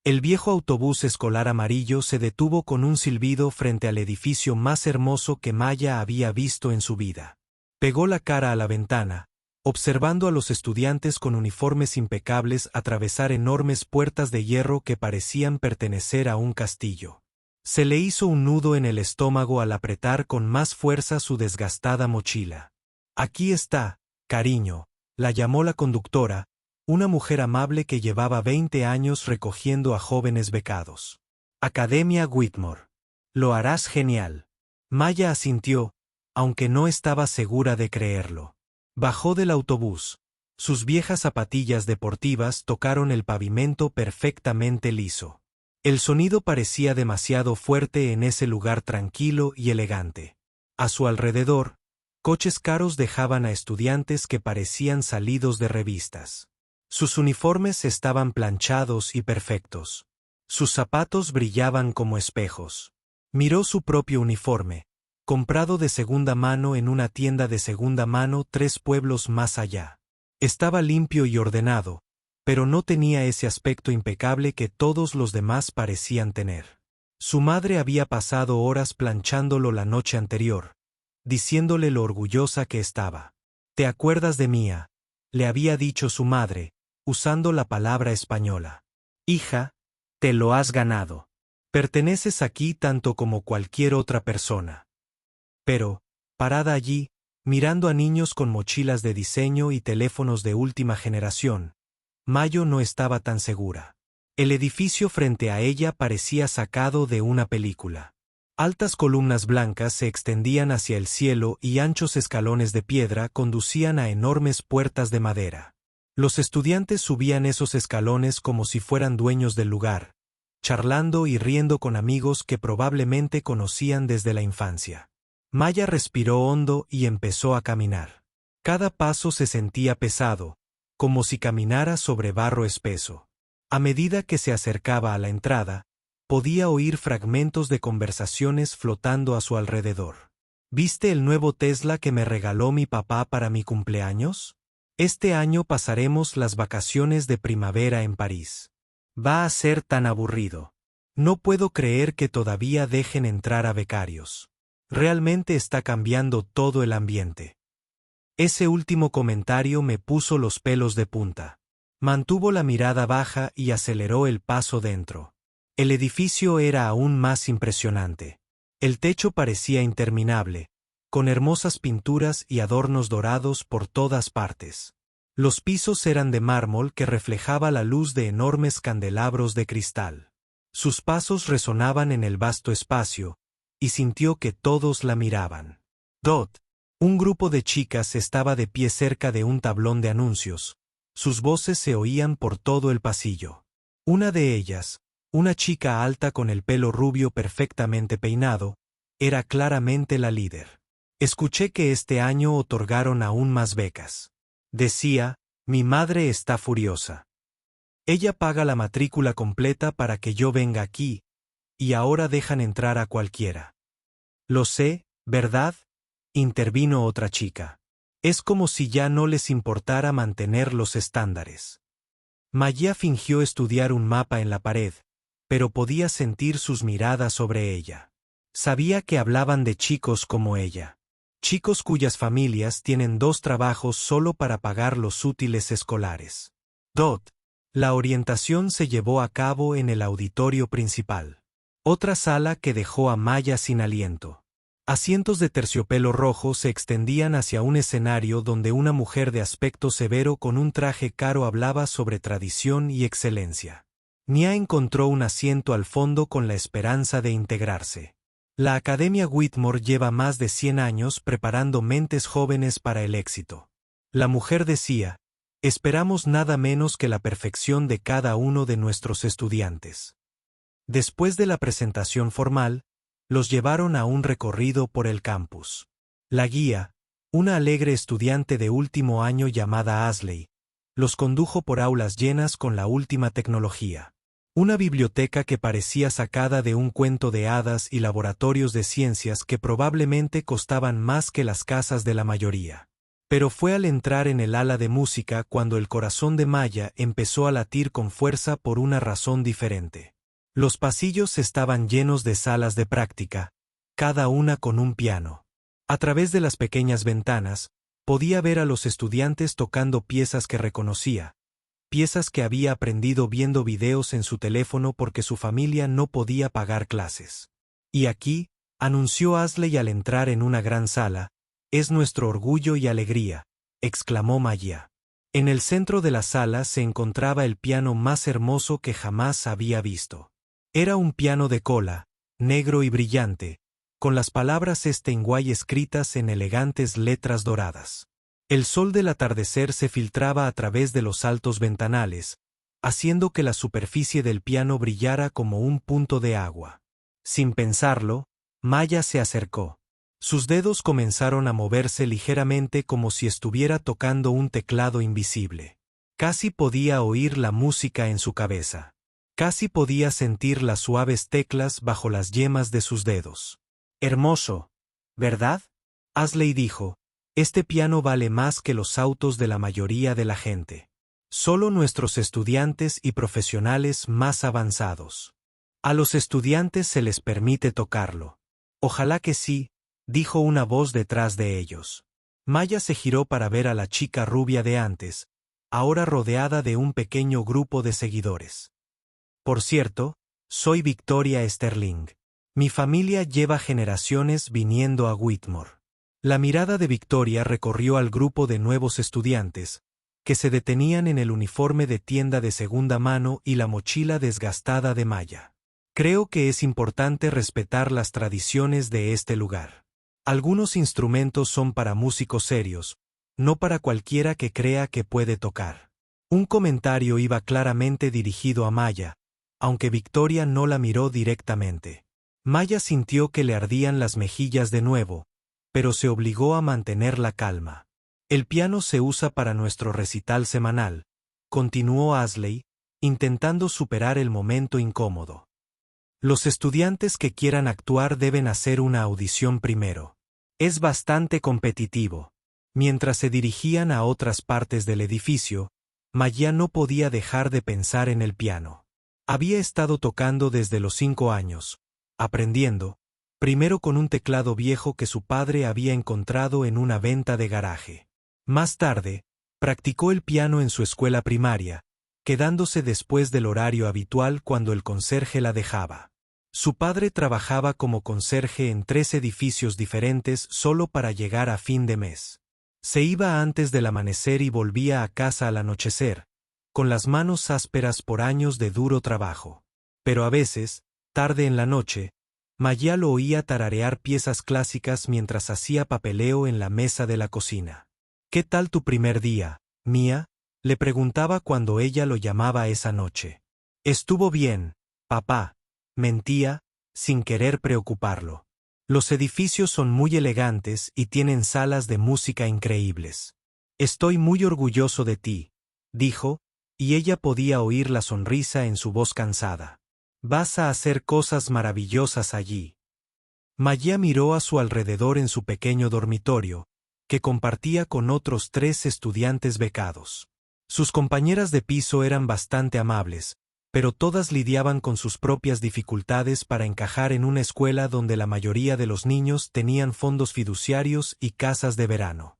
El viejo autobús escolar amarillo se detuvo con un silbido frente al edificio más hermoso que Maya había visto en su vida. Pegó la cara a la ventana, observando a los estudiantes con uniformes impecables atravesar enormes puertas de hierro que parecían pertenecer a un castillo. Se le hizo un nudo en el estómago al apretar con más fuerza su desgastada mochila. «Aquí está, cariño», la llamó la conductora, una mujer amable que llevaba 20 años recogiendo a jóvenes becados. «Academia Whitmore. Lo harás genial». Maya asintió, aunque no estaba segura de creerlo. Bajó del autobús. Sus viejas zapatillas deportivas tocaron el pavimento perfectamente liso. El sonido parecía demasiado fuerte en ese lugar tranquilo y elegante. A su alrededor, coches caros dejaban a estudiantes que parecían salidos de revistas. Sus uniformes estaban planchados y perfectos. Sus zapatos brillaban como espejos. Miró su propio uniforme, comprado de segunda mano en una tienda de segunda mano 3 pueblos más allá. Estaba limpio y ordenado, pero no tenía ese aspecto impecable que todos los demás parecían tener. Su madre había pasado horas planchándolo la noche anterior, diciéndole lo orgullosa que estaba. «¿Te acuerdas de Mía?», le había dicho su madre, usando la palabra española. «Hija, te lo has ganado. Perteneces aquí tanto como cualquier otra persona». Pero, parada allí, mirando a niños con mochilas de diseño y teléfonos de última generación, Mayo no estaba tan segura. El edificio frente a ella parecía sacado de una película. Altas columnas blancas se extendían hacia el cielo y anchos escalones de piedra conducían a enormes puertas de madera. Los estudiantes subían esos escalones como si fueran dueños del lugar, charlando y riendo con amigos que probablemente conocían desde la infancia. Maya respiró hondo y empezó a caminar. Cada paso se sentía pesado, como si caminara sobre barro espeso. A medida que se acercaba a la entrada, podía oír fragmentos de conversaciones flotando a su alrededor. «¿Viste el nuevo Tesla que me regaló mi papá para mi cumpleaños? Este año pasaremos las vacaciones de primavera en París. Va a ser tan aburrido. No puedo creer que todavía dejen entrar a becarios. Realmente está cambiando todo el ambiente». Ese último comentario me puso los pelos de punta. Mantuvo la mirada baja y aceleró el paso dentro. El edificio era aún más impresionante. El techo parecía interminable, con hermosas pinturas y adornos dorados por todas partes. Los pisos eran de mármol que reflejaba la luz de enormes candelabros de cristal. Sus pasos resonaban en el vasto espacio, y sintió que todos la miraban. Dot, un grupo de chicas estaba de pie cerca de un tablón de anuncios. Sus voces se oían por todo el pasillo. Una de ellas, una chica alta con el pelo rubio perfectamente peinado, era claramente la líder. «Escuché que este año otorgaron aún más becas», decía. «Mi madre está furiosa. Ella paga la matrícula completa para que yo venga aquí, y ahora dejan entrar a cualquiera». «Lo sé, ¿verdad?», intervino otra chica. «Es como si ya no les importara mantener los estándares». Maya fingió estudiar un mapa en la pared, pero podía sentir sus miradas sobre ella. Sabía que hablaban de chicos como ella. Chicos cuyas familias tienen 2 trabajos solo para pagar los útiles escolares. Dot. La orientación se llevó a cabo en el auditorio principal. Otra sala que dejó a Maya sin aliento. Asientos de terciopelo rojo se extendían hacia un escenario donde una mujer de aspecto severo con un traje caro hablaba sobre tradición y excelencia. Nia encontró un asiento al fondo con la esperanza de integrarse. La Academia Whitmore lleva más de 100 años preparando mentes jóvenes para el éxito. La mujer decía: «Esperamos nada menos que la perfección de cada uno de nuestros estudiantes». Después de la presentación formal, los llevaron a un recorrido por el campus. La guía, una alegre estudiante de último año llamada Ashley, los condujo por aulas llenas con la última tecnología. Una biblioteca que parecía sacada de un cuento de hadas y laboratorios de ciencias que probablemente costaban más que las casas de la mayoría. Pero fue al entrar en el ala de música cuando el corazón de Maya empezó a latir con fuerza por una razón diferente. Los pasillos estaban llenos de salas de práctica, cada una con un piano. A través de las pequeñas ventanas, podía ver a los estudiantes tocando piezas que reconocía, piezas que había aprendido viendo videos en su teléfono porque su familia no podía pagar clases. Y aquí, anunció Ashley al entrar en una gran sala, «Es nuestro orgullo y alegría», exclamó Maya. En el centro de la sala se encontraba el piano más hermoso que jamás había visto. Era un piano de cola, negro y brillante, con las palabras Steinway escritas en elegantes letras doradas. El sol del atardecer se filtraba a través de los altos ventanales, haciendo que la superficie del piano brillara como un punto de agua. Sin pensarlo, Maya se acercó. Sus dedos comenzaron a moverse ligeramente como si estuviera tocando un teclado invisible. Casi podía oír la música en su cabeza. Casi podía sentir las suaves teclas bajo las yemas de sus dedos. «Hermoso, ¿verdad?», Ashley dijo. «Este piano vale más que los autos de la mayoría de la gente. Solo nuestros estudiantes y profesionales más avanzados. A los estudiantes se les permite tocarlo». «Ojalá que sí», dijo una voz detrás de ellos. Maya se giró para ver a la chica rubia de antes, ahora rodeada de un pequeño grupo de seguidores. «Por cierto, soy Victoria Sterling. Mi familia lleva generaciones viniendo a Whitmore». La mirada de Victoria recorrió al grupo de nuevos estudiantes, que se detenían en el uniforme de tienda de segunda mano y la mochila desgastada de Maya. «Creo que es importante respetar las tradiciones de este lugar. Algunos instrumentos son para músicos serios, no para cualquiera que crea que puede tocar». Un comentario iba claramente dirigido a Maya, aunque Victoria no la miró directamente. Maya sintió que le ardían las mejillas de nuevo, pero se obligó a mantener la calma. «El piano se usa para nuestro recital semanal», continuó Ashley, intentando superar el momento incómodo. «Los estudiantes que quieran actuar deben hacer una audición primero. Es bastante competitivo». Mientras se dirigían a otras partes del edificio, Maya no podía dejar de pensar en el piano. Había estado tocando desde los 5 años, aprendiendo, primero con un teclado viejo que su padre había encontrado en una venta de garaje. Más tarde, practicó el piano en su escuela primaria, quedándose después del horario habitual cuando el conserje la dejaba. Su padre trabajaba como conserje en 3 edificios diferentes solo para llegar a fin de mes. Se iba antes del amanecer y volvía a casa al anochecer, con las manos ásperas por años de duro trabajo. Pero a veces, tarde en la noche, Maya lo oía tararear piezas clásicas mientras hacía papeleo en la mesa de la cocina. «¿Qué tal tu primer día, Mía?», le preguntaba cuando ella lo llamaba esa noche. «Estuvo bien, papá», mentía, sin querer preocuparlo. «Los edificios son muy elegantes y tienen salas de música increíbles. Estoy muy orgulloso de ti», dijo, y ella podía oír la sonrisa en su voz cansada. «Vas a hacer cosas maravillosas allí». Maya miró a su alrededor en su pequeño dormitorio, que compartía con otros 3 estudiantes becados. Sus compañeras de piso eran bastante amables, pero todas lidiaban con sus propias dificultades para encajar en una escuela donde la mayoría de los niños tenían fondos fiduciarios y casas de verano.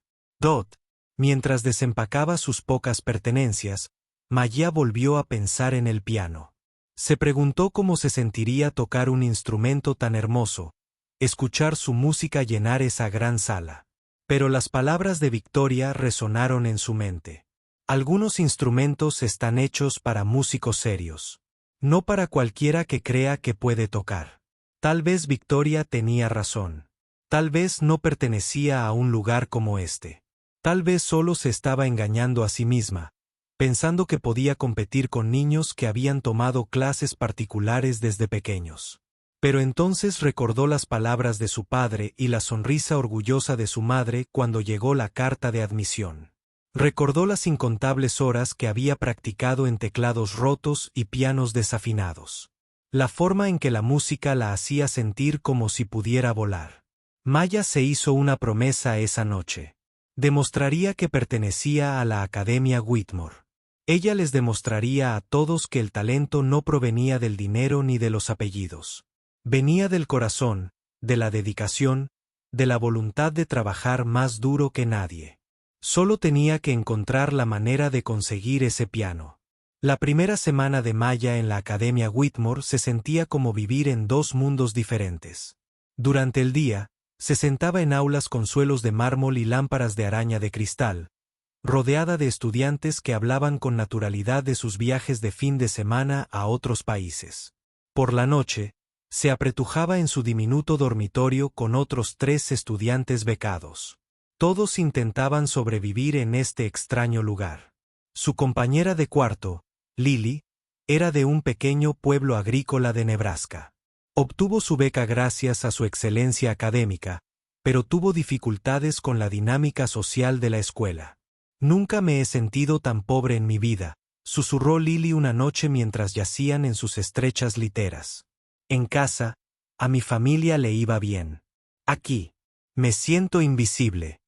Mientras desempacaba sus pocas pertenencias, Maya volvió a pensar en el piano. Se preguntó cómo se sentiría tocar un instrumento tan hermoso, escuchar su música llenar esa gran sala. Pero las palabras de Victoria resonaron en su mente. Algunos instrumentos están hechos para músicos serios, no para cualquiera que crea que puede tocar. Tal vez Victoria tenía razón. Tal vez no pertenecía a un lugar como este. Tal vez solo se estaba engañando a sí misma, pensando que podía competir con niños que habían tomado clases particulares desde pequeños. Pero entonces recordó las palabras de su padre y la sonrisa orgullosa de su madre cuando llegó la carta de admisión. Recordó las incontables horas que había practicado en teclados rotos y pianos desafinados. La forma en que la música la hacía sentir como si pudiera volar. Maya se hizo una promesa esa noche. Demostraría que pertenecía a la Academia Whitmore. Ella les demostraría a todos que el talento no provenía del dinero ni de los apellidos. Venía del corazón, de la dedicación, de la voluntad de trabajar más duro que nadie. Solo tenía que encontrar la manera de conseguir ese piano. La primera semana de Maya en la Academia Whitmore se sentía como vivir en dos mundos diferentes. Durante el día, se sentaba en aulas con suelos de mármol y lámparas de araña de cristal, rodeada de estudiantes que hablaban con naturalidad de sus viajes de fin de semana a otros países. Por la noche, se apretujaba en su diminuto dormitorio con otros 3 estudiantes becados. Todos intentaban sobrevivir en este extraño lugar. Su compañera de cuarto, Lily, era de un pequeño pueblo agrícola de Nebraska. Obtuvo su beca gracias a su excelencia académica, pero tuvo dificultades con la dinámica social de la escuela. «Nunca me he sentido tan pobre en mi vida», susurró Lily una noche mientras yacían en sus estrechas literas. «En casa, a mi familia le iba bien. Aquí, me siento invisible».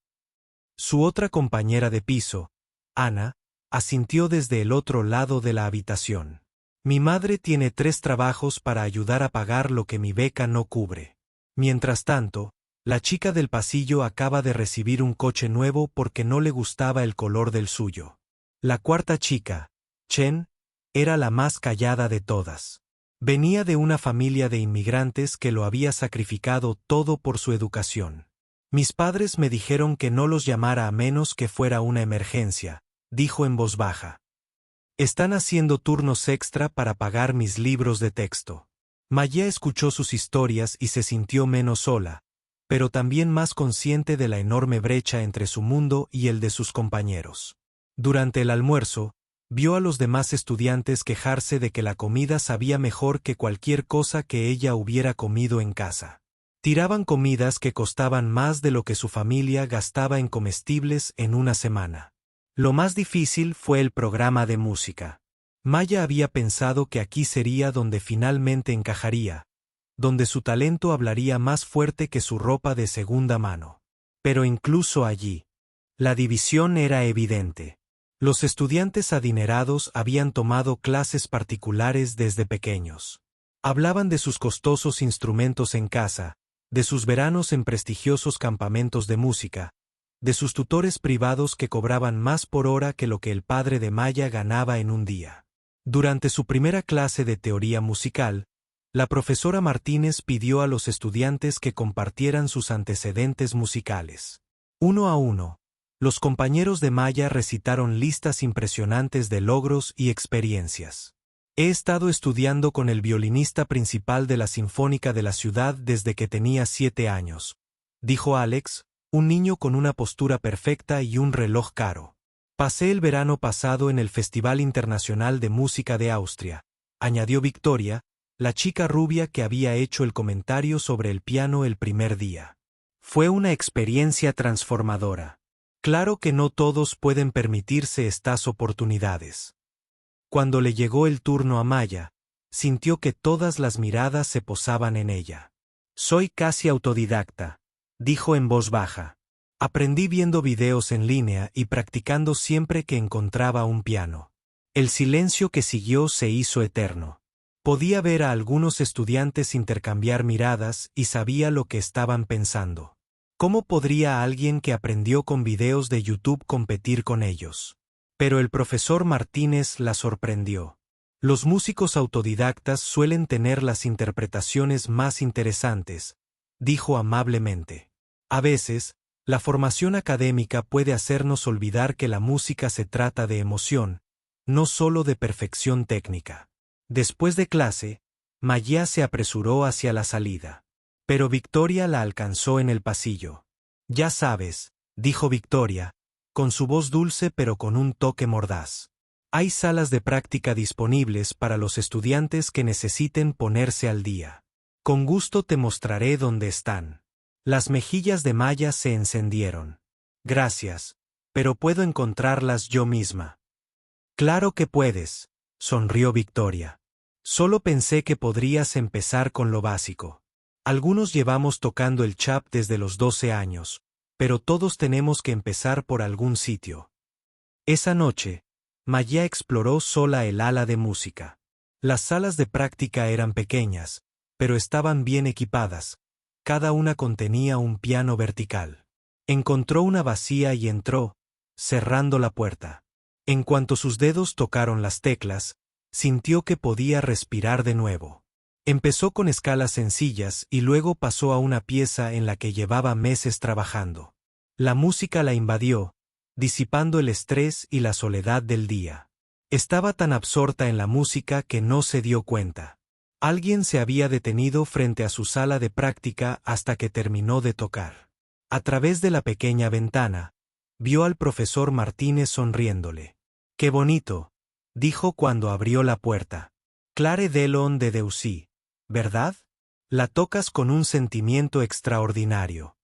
Su otra compañera de piso, Ana, asintió desde el otro lado de la habitación. «Mi madre tiene 3 trabajos para ayudar a pagar lo que mi beca no cubre. Mientras tanto, la chica del pasillo acaba de recibir un coche nuevo porque no le gustaba el color del suyo». La cuarta chica, Chen, era la más callada de todas. Venía de una familia de inmigrantes que lo había sacrificado todo por su educación. «Mis padres me dijeron que no los llamara a menos que fuera una emergencia», dijo en voz baja. «Están haciendo turnos extra para pagar mis libros de texto». Maya escuchó sus historias y se sintió menos sola, pero también más consciente de la enorme brecha entre su mundo y el de sus compañeros. Durante el almuerzo, vio a los demás estudiantes quejarse de que la comida sabía mejor que cualquier cosa que ella hubiera comido en casa. Tiraban comidas que costaban más de lo que su familia gastaba en comestibles en una semana. Lo más difícil fue el programa de música. Maya había pensado que aquí sería donde finalmente encajaría, donde su talento hablaría más fuerte que su ropa de segunda mano. Pero incluso allí, la división era evidente. Los estudiantes adinerados habían tomado clases particulares desde pequeños. Hablaban de sus costosos instrumentos en casa, de sus veranos en prestigiosos campamentos de música, de sus tutores privados que cobraban más por hora que lo que el padre de Maya ganaba en un día. Durante su primera clase de teoría musical, la profesora Martínez pidió a los estudiantes que compartieran sus antecedentes musicales. Uno a uno, los compañeros de Maya recitaron listas impresionantes de logros y experiencias. «He estado estudiando con el violinista principal de la Sinfónica de la ciudad desde que tenía 7 años», dijo Alex, un niño con una postura perfecta y un reloj caro. «Pasé el verano pasado en el Festival Internacional de Música de Austria», añadió Victoria, la chica rubia que había hecho el comentario sobre el piano el primer día. «Fue una experiencia transformadora. Claro que no todos pueden permitirse estas oportunidades». Cuando le llegó el turno a Maya, sintió que todas las miradas se posaban en ella. «Soy casi autodidacta», dijo en voz baja. «Aprendí viendo videos en línea y practicando siempre que encontraba un piano». El silencio que siguió se hizo eterno. Podía ver a algunos estudiantes intercambiar miradas y sabía lo que estaban pensando. ¿Cómo podría alguien que aprendió con videos de YouTube competir con ellos? Pero el profesor Martínez la sorprendió. «Los músicos autodidactas suelen tener las interpretaciones más interesantes», dijo amablemente. «A veces, la formación académica puede hacernos olvidar que la música se trata de emoción, no solo de perfección técnica». Después de clase, Maya se apresuró hacia la salida. Pero Victoria la alcanzó en el pasillo. «Ya sabes», dijo Victoria, con su voz dulce pero con un toque mordaz. «Hay salas de práctica disponibles para los estudiantes que necesiten ponerse al día. Con gusto te mostraré dónde están». Las mejillas de Maya se encendieron. «Gracias, pero puedo encontrarlas yo misma». «Claro que puedes», sonrió Victoria. «Solo pensé que podrías empezar con lo básico. Algunos llevamos tocando el chap desde los 12 años, pero todos tenemos que empezar por algún sitio. Esa noche, Maya exploró sola el ala de música. Las salas de práctica eran pequeñas, pero estaban bien equipadas. Cada una contenía un piano vertical. Encontró una vacía y entró, cerrando la puerta. En cuanto sus dedos tocaron las teclas, sintió que podía respirar de nuevo. Empezó con escalas sencillas y luego pasó a una pieza en la que llevaba meses trabajando. La música la invadió, disipando el estrés y la soledad del día. Estaba tan absorta en la música que no se dio cuenta. Alguien se había detenido frente a su sala de práctica hasta que terminó de tocar. A través de la pequeña ventana, vio al profesor Martínez sonriéndole. «Qué bonito», dijo cuando abrió la puerta. «Clare Delon de Debussy, ¿verdad? La tocas con un sentimiento extraordinario».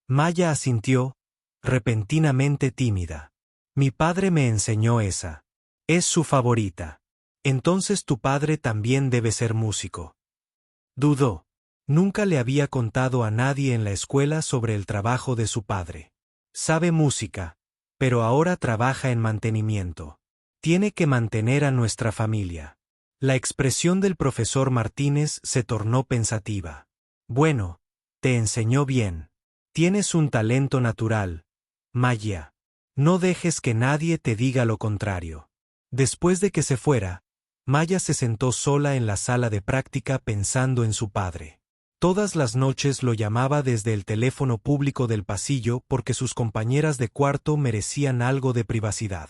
Maya asintió, repentinamente tímida. «Mi padre me enseñó esa. Es su favorita. Entonces tu padre también debe ser músico». Dudó. Nunca le había contado a nadie en la escuela sobre el trabajo de su padre. Sabe música, pero ahora trabaja en mantenimiento. Tiene que mantener a nuestra familia. La expresión del profesor Martínez se tornó pensativa. «Bueno, te enseñó bien. Tienes un talento natural, Maya. No dejes que nadie te diga lo contrario». Después de que se fuera, Maya se sentó sola en la sala de práctica pensando en su padre. Todas las noches lo llamaba desde el teléfono público del pasillo porque sus compañeras de cuarto merecían algo de privacidad.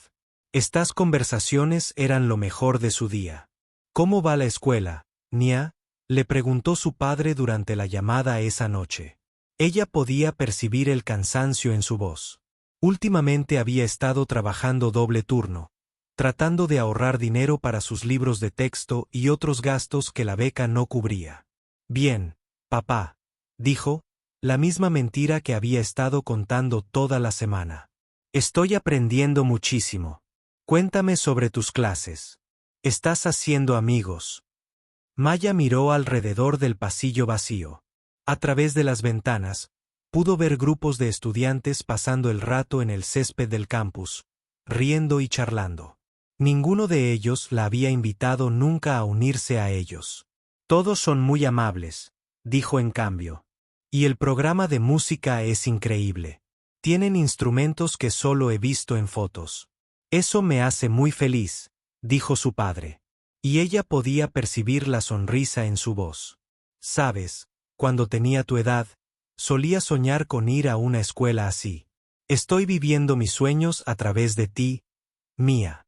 Estas conversaciones eran lo mejor de su día. «¿Cómo va la escuela, Nia?», le preguntó su padre durante la llamada esa noche. Ella podía percibir el cansancio en su voz. Últimamente había estado trabajando doble turno, tratando de ahorrar dinero para sus libros de texto y otros gastos que la beca no cubría. «Bien, papá», dijo, la misma mentira que había estado contando toda la semana. «Estoy aprendiendo muchísimo. Cuéntame sobre tus clases. ¿Estás haciendo amigos?». Maya miró alrededor del pasillo vacío. A través de las ventanas, pudo ver grupos de estudiantes pasando el rato en el césped del campus, riendo y charlando. Ninguno de ellos la había invitado nunca a unirse a ellos. «Todos son muy amables», dijo en cambio. «Y el programa de música es increíble. Tienen instrumentos que solo he visto en fotos. Eso me hace muy feliz», dijo su padre. Y ella podía percibir la sonrisa en su voz. «Sabes, cuando tenía tu edad, solía soñar con ir a una escuela así. Estoy viviendo mis sueños a través de ti, Mía».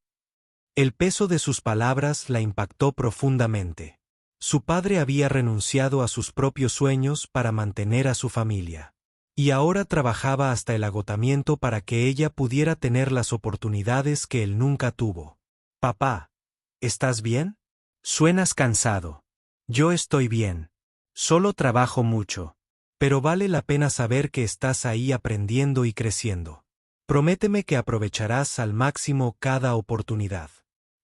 El peso de sus palabras la impactó profundamente. Su padre había renunciado a sus propios sueños para mantener a su familia. Y ahora trabajaba hasta el agotamiento para que ella pudiera tener las oportunidades que él nunca tuvo. «Papá, ¿estás bien? Suenas cansado». «Yo estoy bien. Solo trabajo mucho. Pero vale la pena saber que estás ahí aprendiendo y creciendo. Prométeme que aprovecharás al máximo cada oportunidad».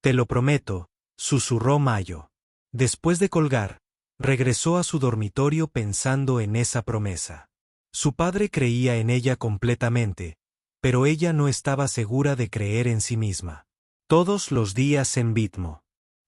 «Te lo prometo», susurró Mayo. Después de colgar, regresó a su dormitorio pensando en esa promesa. Su padre creía en ella completamente, pero ella no estaba segura de creer en sí misma. Todos los días en Bitmo.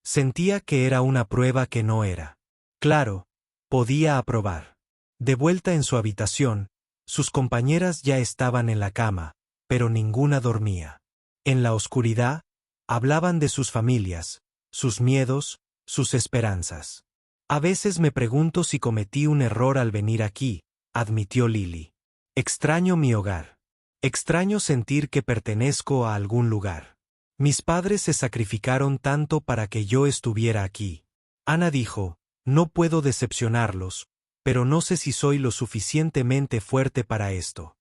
Sentía que era una prueba que no era. Claro, podía aprobar. De vuelta en su habitación, sus compañeras ya estaban en la cama, pero ninguna dormía. En la oscuridad, hablaban de sus familias, sus miedos, sus esperanzas. «A veces me pregunto si cometí un error al venir aquí», admitió Lily. «Extraño mi hogar. Extraño sentir que pertenezco a algún lugar. Mis padres se sacrificaron tanto para que yo estuviera aquí». Ana dijo, «No puedo decepcionarlos, pero no sé si soy lo suficientemente fuerte para esto».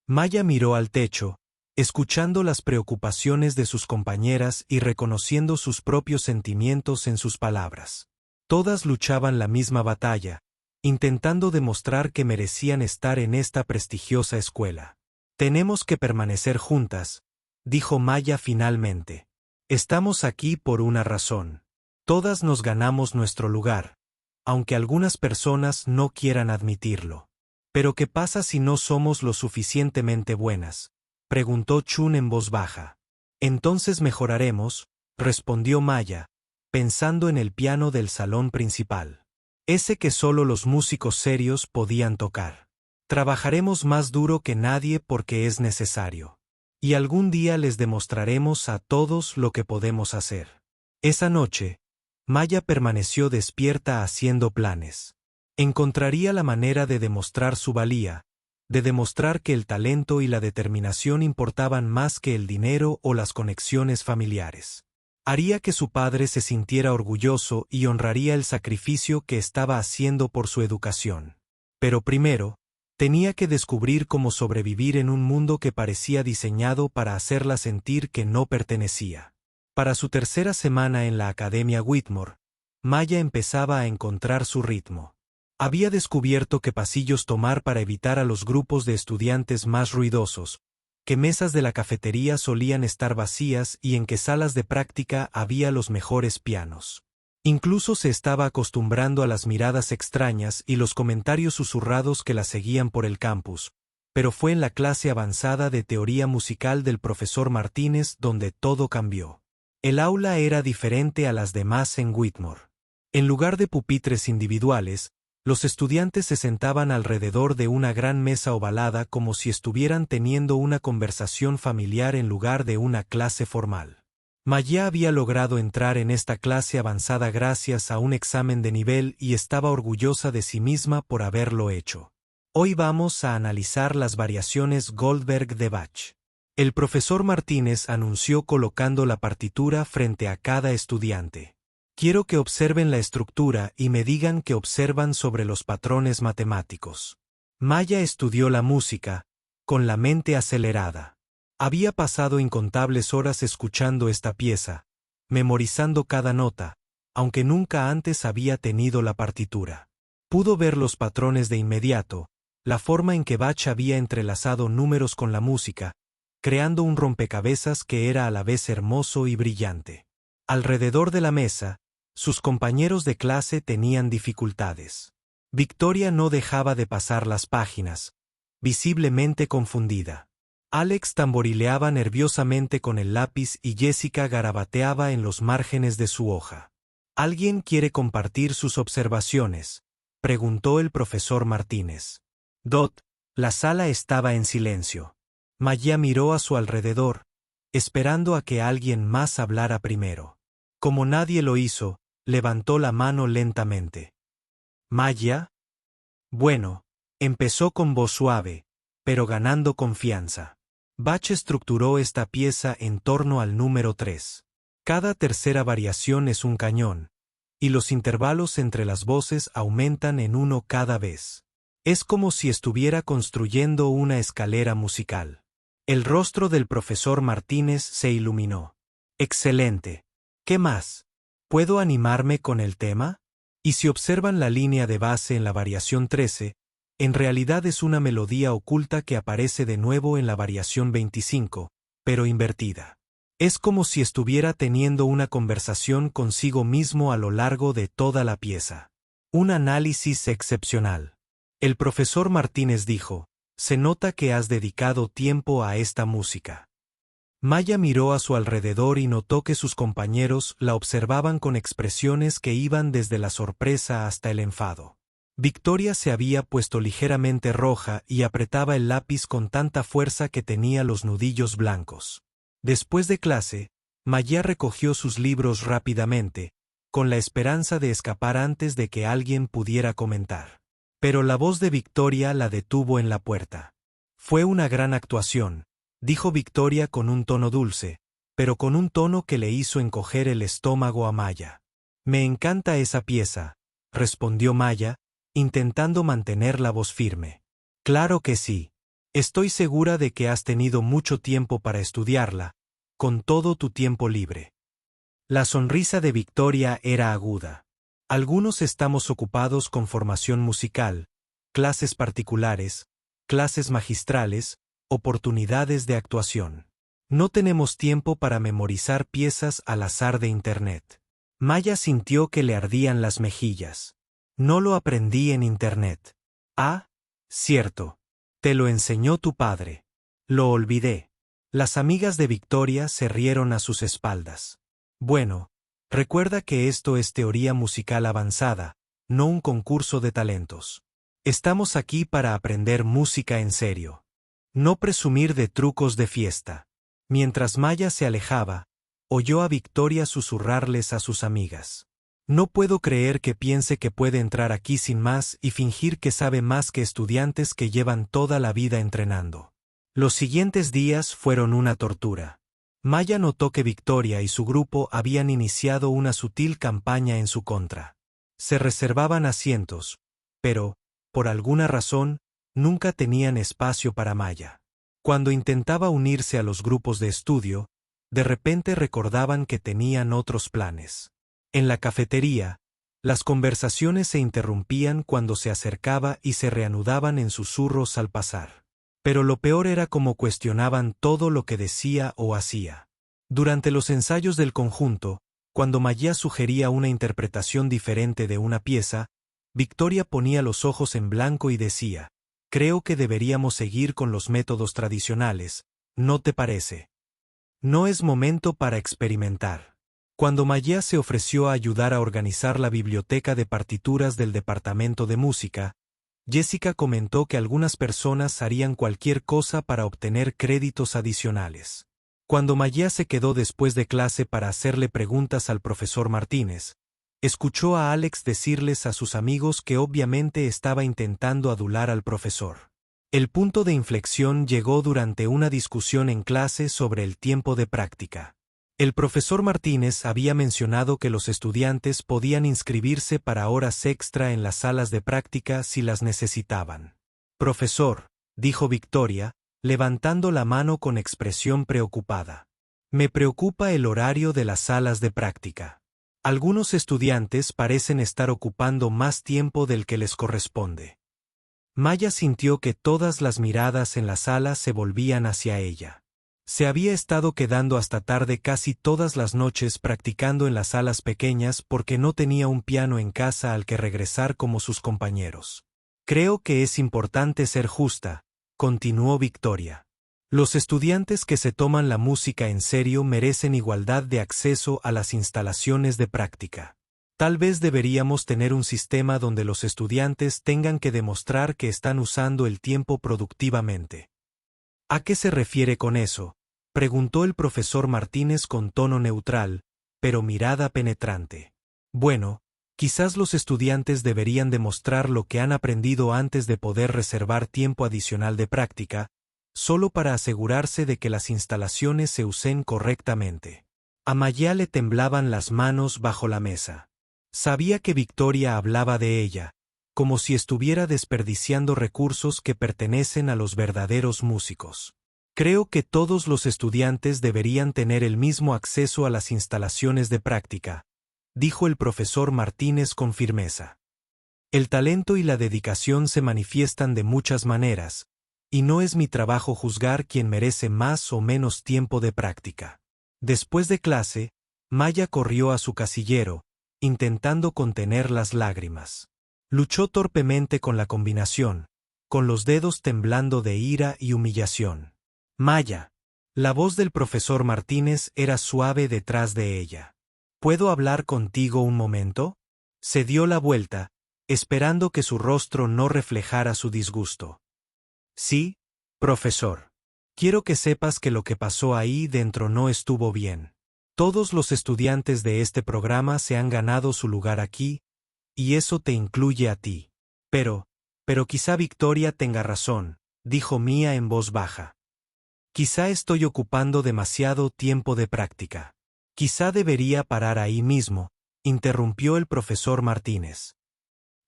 Maya miró al techo, escuchando las preocupaciones de sus compañeras y reconociendo sus propios sentimientos en sus palabras. Todas luchaban la misma batalla, intentando demostrar que merecían estar en esta prestigiosa escuela. «Tenemos que permanecer juntas», dijo Maya finalmente. «Estamos aquí por una razón. Todas nos ganamos nuestro lugar, aunque algunas personas no quieran admitirlo». ¿Pero qué pasa si no somos lo suficientemente buenas?, preguntó Chun en voz baja. Entonces mejoraremos, respondió Maya, pensando en el piano del salón principal. Ese que solo los músicos serios podían tocar. Trabajaremos más duro que nadie porque es necesario. Y algún día les demostraremos a todos lo que podemos hacer. Esa noche, Maya permaneció despierta haciendo planes. Encontraría la manera de demostrar su valía, de demostrar que el talento y la determinación importaban más que el dinero o las conexiones familiares. Haría que su padre se sintiera orgulloso y honraría el sacrificio que estaba haciendo por su educación. Pero primero, tenía que descubrir cómo sobrevivir en un mundo que parecía diseñado para hacerla sentir que no pertenecía. Para su tercera semana en la Academia Whitmore, Maya empezaba a encontrar su ritmo. Había descubierto qué pasillos tomar para evitar a los grupos de estudiantes más ruidosos, que mesas de la cafetería solían estar vacías y en qué salas de práctica había los mejores pianos. Incluso se estaba acostumbrando a las miradas extrañas y los comentarios susurrados que la seguían por el campus, pero fue en la clase avanzada de teoría musical del profesor Martínez donde todo cambió. El aula era diferente a las demás en Whitmore. En lugar de pupitres individuales, los estudiantes se sentaban alrededor de una gran mesa ovalada como si estuvieran teniendo una conversación familiar en lugar de una clase formal. Maya había logrado entrar en esta clase avanzada gracias a un examen de nivel y estaba orgullosa de sí misma por haberlo hecho. Hoy vamos a analizar las variaciones Goldberg de Bach. El profesor Martínez anunció colocando la partitura frente a cada estudiante. Quiero que observen la estructura y me digan que observan sobre los patrones matemáticos. Maya estudió la música, con la mente acelerada. Había pasado incontables horas escuchando esta pieza, memorizando cada nota, aunque nunca antes había tenido la partitura. Pudo ver los patrones de inmediato, la forma en que Bach había entrelazado números con la música, creando un rompecabezas que era a la vez hermoso y brillante. Alrededor de la mesa, sus compañeros de clase tenían dificultades. Victoria no dejaba de pasar las páginas, visiblemente confundida. Alex tamborileaba nerviosamente con el lápiz y Jessica garabateaba en los márgenes de su hoja. ¿Alguien quiere compartir sus observaciones?, preguntó el profesor Martínez. La sala estaba en silencio. Maya miró a su alrededor, esperando a que alguien más hablara primero. Como nadie lo hizo, levantó la mano lentamente. ¿Maya? Bueno, empezó con voz suave, pero ganando confianza. Bach estructuró esta pieza en torno al número 3. Cada tercera variación es un cañón, y los intervalos entre las voces aumentan en uno cada vez. Es como si estuviera construyendo una escalera musical. El rostro del profesor Martínez se iluminó. Excelente. ¿Qué más? ¿Puedo animarme con el tema? Y si observan la línea de base en la variación 13, en realidad es una melodía oculta que aparece de nuevo en la variación 25, pero invertida. Es como si estuviera teniendo una conversación consigo mismo a lo largo de toda la pieza. Un análisis excepcional. El profesor Martínez dijo, se nota que has dedicado tiempo a esta música. Maya miró a su alrededor y notó que sus compañeros la observaban con expresiones que iban desde la sorpresa hasta el enfado. Victoria se había puesto ligeramente roja y apretaba el lápiz con tanta fuerza que tenía los nudillos blancos. Después de clase, Maya recogió sus libros rápidamente, con la esperanza de escapar antes de que alguien pudiera comentar. Pero la voz de Victoria la detuvo en la puerta. Fue una gran actuación, dijo Victoria con un tono dulce, pero con un tono que le hizo encoger el estómago a Maya. Me encanta esa pieza, respondió Maya, intentando mantener la voz firme. Claro que sí. Estoy segura de que has tenido mucho tiempo para estudiarla, con todo tu tiempo libre. La sonrisa de Victoria era aguda. Algunos estamos ocupados con formación musical, clases particulares, clases magistrales, oportunidades de actuación. No tenemos tiempo para memorizar piezas al azar de Internet. Maya sintió que le ardían las mejillas. No lo aprendí en Internet. Ah, Cierto. Te lo enseñó tu padre. Lo olvidé. Las amigas de Victoria se rieron a sus espaldas. Bueno, recuerda que esto es teoría musical avanzada, no un concurso de talentos. Estamos aquí para aprender música en serio. No presumir de trucos de fiesta. Mientras Maya se alejaba, oyó a Victoria susurrarles a sus amigas. No puedo creer que piense que puede entrar aquí sin más y fingir que sabe más que estudiantes que llevan toda la vida entrenando. Los siguientes días fueron una tortura. Maya notó que Victoria y su grupo habían iniciado una sutil campaña en su contra. Se reservaban asientos, pero, por alguna razón, nunca tenían espacio para Maya. Cuando intentaba unirse a los grupos de estudio, de repente recordaban que tenían otros planes. En la cafetería, las conversaciones se interrumpían cuando se acercaba y se reanudaban en susurros al pasar. Pero lo peor era cómo cuestionaban todo lo que decía o hacía. Durante los ensayos del conjunto, cuando Maya sugería una interpretación diferente de una pieza, Victoria ponía los ojos en blanco y decía: «Creo que deberíamos seguir con los métodos tradicionales, ¿no te parece? No es momento para experimentar». Cuando Maya se ofreció a ayudar a organizar la biblioteca de partituras del departamento de música, Jessica comentó que algunas personas harían cualquier cosa para obtener créditos adicionales. Cuando Maya se quedó después de clase para hacerle preguntas al profesor Martínez, escuchó a Alex decirles a sus amigos que obviamente estaba intentando adular al profesor. El punto de inflexión llegó durante una discusión en clase sobre el tiempo de práctica. El profesor Martínez había mencionado que los estudiantes podían inscribirse para horas extra en las salas de práctica si las necesitaban. «Profesor», dijo Victoria, levantando la mano con expresión preocupada. «Me preocupa el horario de las salas de práctica. Algunos estudiantes parecen estar ocupando más tiempo del que les corresponde». Maya sintió que todas las miradas en la sala se volvían hacia ella. Se había estado quedando hasta tarde casi todas las noches practicando en las salas pequeñas porque no tenía un piano en casa al que regresar como sus compañeros. «Creo que es importante ser justa», continuó Victoria. «Los estudiantes que se toman la música en serio merecen igualdad de acceso a las instalaciones de práctica. Tal vez deberíamos tener un sistema donde los estudiantes tengan que demostrar que están usando el tiempo productivamente». «¿A qué se refiere con eso?», preguntó el profesor Martínez con tono neutral, pero mirada penetrante. «Bueno, quizás los estudiantes deberían demostrar lo que han aprendido antes de poder reservar tiempo adicional de práctica, solo para asegurarse de que las instalaciones se usen correctamente». A Maya le temblaban las manos bajo la mesa. Sabía que Victoria hablaba de ella, como si estuviera desperdiciando recursos que pertenecen a los verdaderos músicos. «Creo que todos los estudiantes deberían tener el mismo acceso a las instalaciones de práctica», dijo el profesor Martínez con firmeza. «El talento y la dedicación se manifiestan de muchas maneras, y no es mi trabajo juzgar quién merece más o menos tiempo de práctica». Después de clase, Maya corrió a su casillero, intentando contener las lágrimas. Luchó torpemente con la combinación, con los dedos temblando de ira y humillación. «Maya». La voz del profesor Martínez era suave detrás de ella. «¿Puedo hablar contigo un momento?». Se dio la vuelta, esperando que su rostro no reflejara su disgusto. «Sí, profesor. Quiero que sepas que lo que pasó ahí dentro no estuvo bien. Todos los estudiantes de este programa se han ganado su lugar aquí, y eso te incluye a ti. Pero quizá Victoria tenga razón», dijo Mía en voz baja. «Quizá estoy ocupando demasiado tiempo de práctica. Quizá debería parar ahí mismo», interrumpió el profesor Martínez.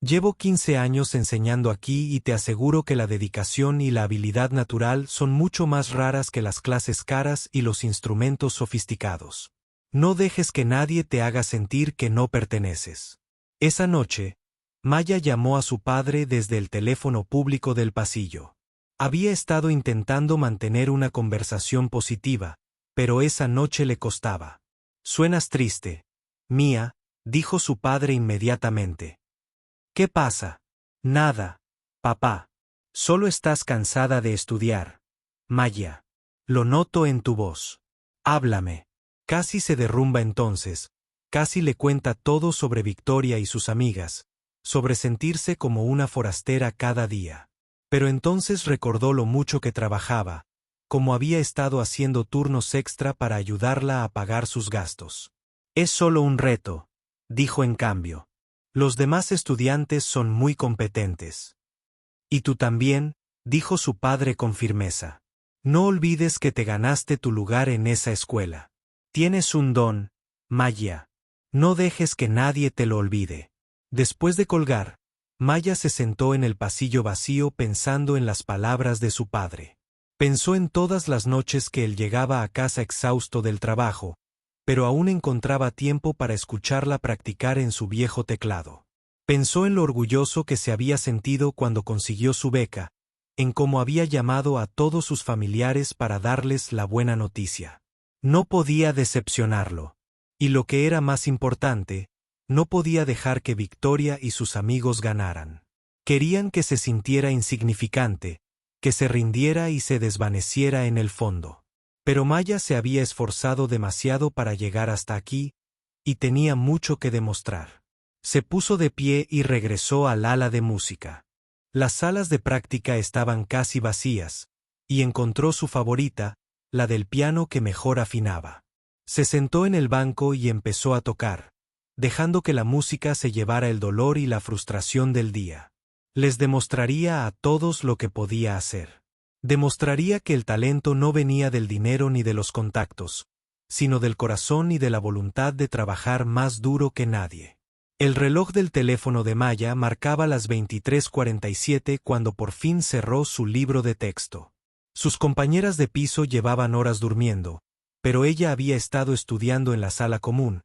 «Llevo 15 años enseñando aquí y te aseguro que la dedicación y la habilidad natural son mucho más raras que las clases caras y los instrumentos sofisticados. No dejes que nadie te haga sentir que no perteneces». Esa noche, Maya llamó a su padre desde el teléfono público del pasillo. Había estado intentando mantener una conversación positiva, pero esa noche le costaba. «Suenas triste, Mía», dijo su padre inmediatamente. «¿Qué pasa?». «Nada, papá. Solo estás cansada de estudiar. Maya. Lo noto en tu voz. Háblame. Casi se derrumba entonces. Casi le cuenta todo sobre Victoria y sus amigas, sobre sentirse como una forastera cada día. Pero entonces recordó lo mucho que trabajaba, como había estado haciendo turnos extra para ayudarla a pagar sus gastos. Es solo un reto, dijo en cambio. Los demás estudiantes son muy competentes. Y tú también, dijo su padre con firmeza. No olvides que te ganaste tu lugar en esa escuela. Tienes un don, Maya. No dejes que nadie te lo olvide. Después de colgar, Maya se sentó en el pasillo vacío pensando en las palabras de su padre. Pensó en todas las noches que él llegaba a casa exhausto del trabajo, pero aún encontraba tiempo para escucharla practicar en su viejo teclado. Pensó en lo orgulloso que se había sentido cuando consiguió su beca, en cómo había llamado a todos sus familiares para darles la buena noticia. No podía decepcionarlo. Y lo que era más importante, no podía dejar que Victoria y sus amigos ganaran. Querían que se sintiera insignificante, que se rindiera y se desvaneciera en el fondo. Pero Maya se había esforzado demasiado para llegar hasta aquí, y tenía mucho que demostrar. Se puso de pie y regresó al ala de música. Las salas de práctica estaban casi vacías, y encontró su favorita, la del piano que mejor afinaba. Se sentó en el banco y empezó a tocar, dejando que la música se llevara el dolor y la frustración del día. Les demostraría a todos lo que podía hacer. Demostraría que el talento no venía del dinero ni de los contactos, sino del corazón y de la voluntad de trabajar más duro que nadie. El reloj del teléfono de Maya marcaba las 23:47 cuando por fin cerró su libro de texto. Sus compañeras de piso llevaban horas durmiendo, pero ella había estado estudiando en la sala común,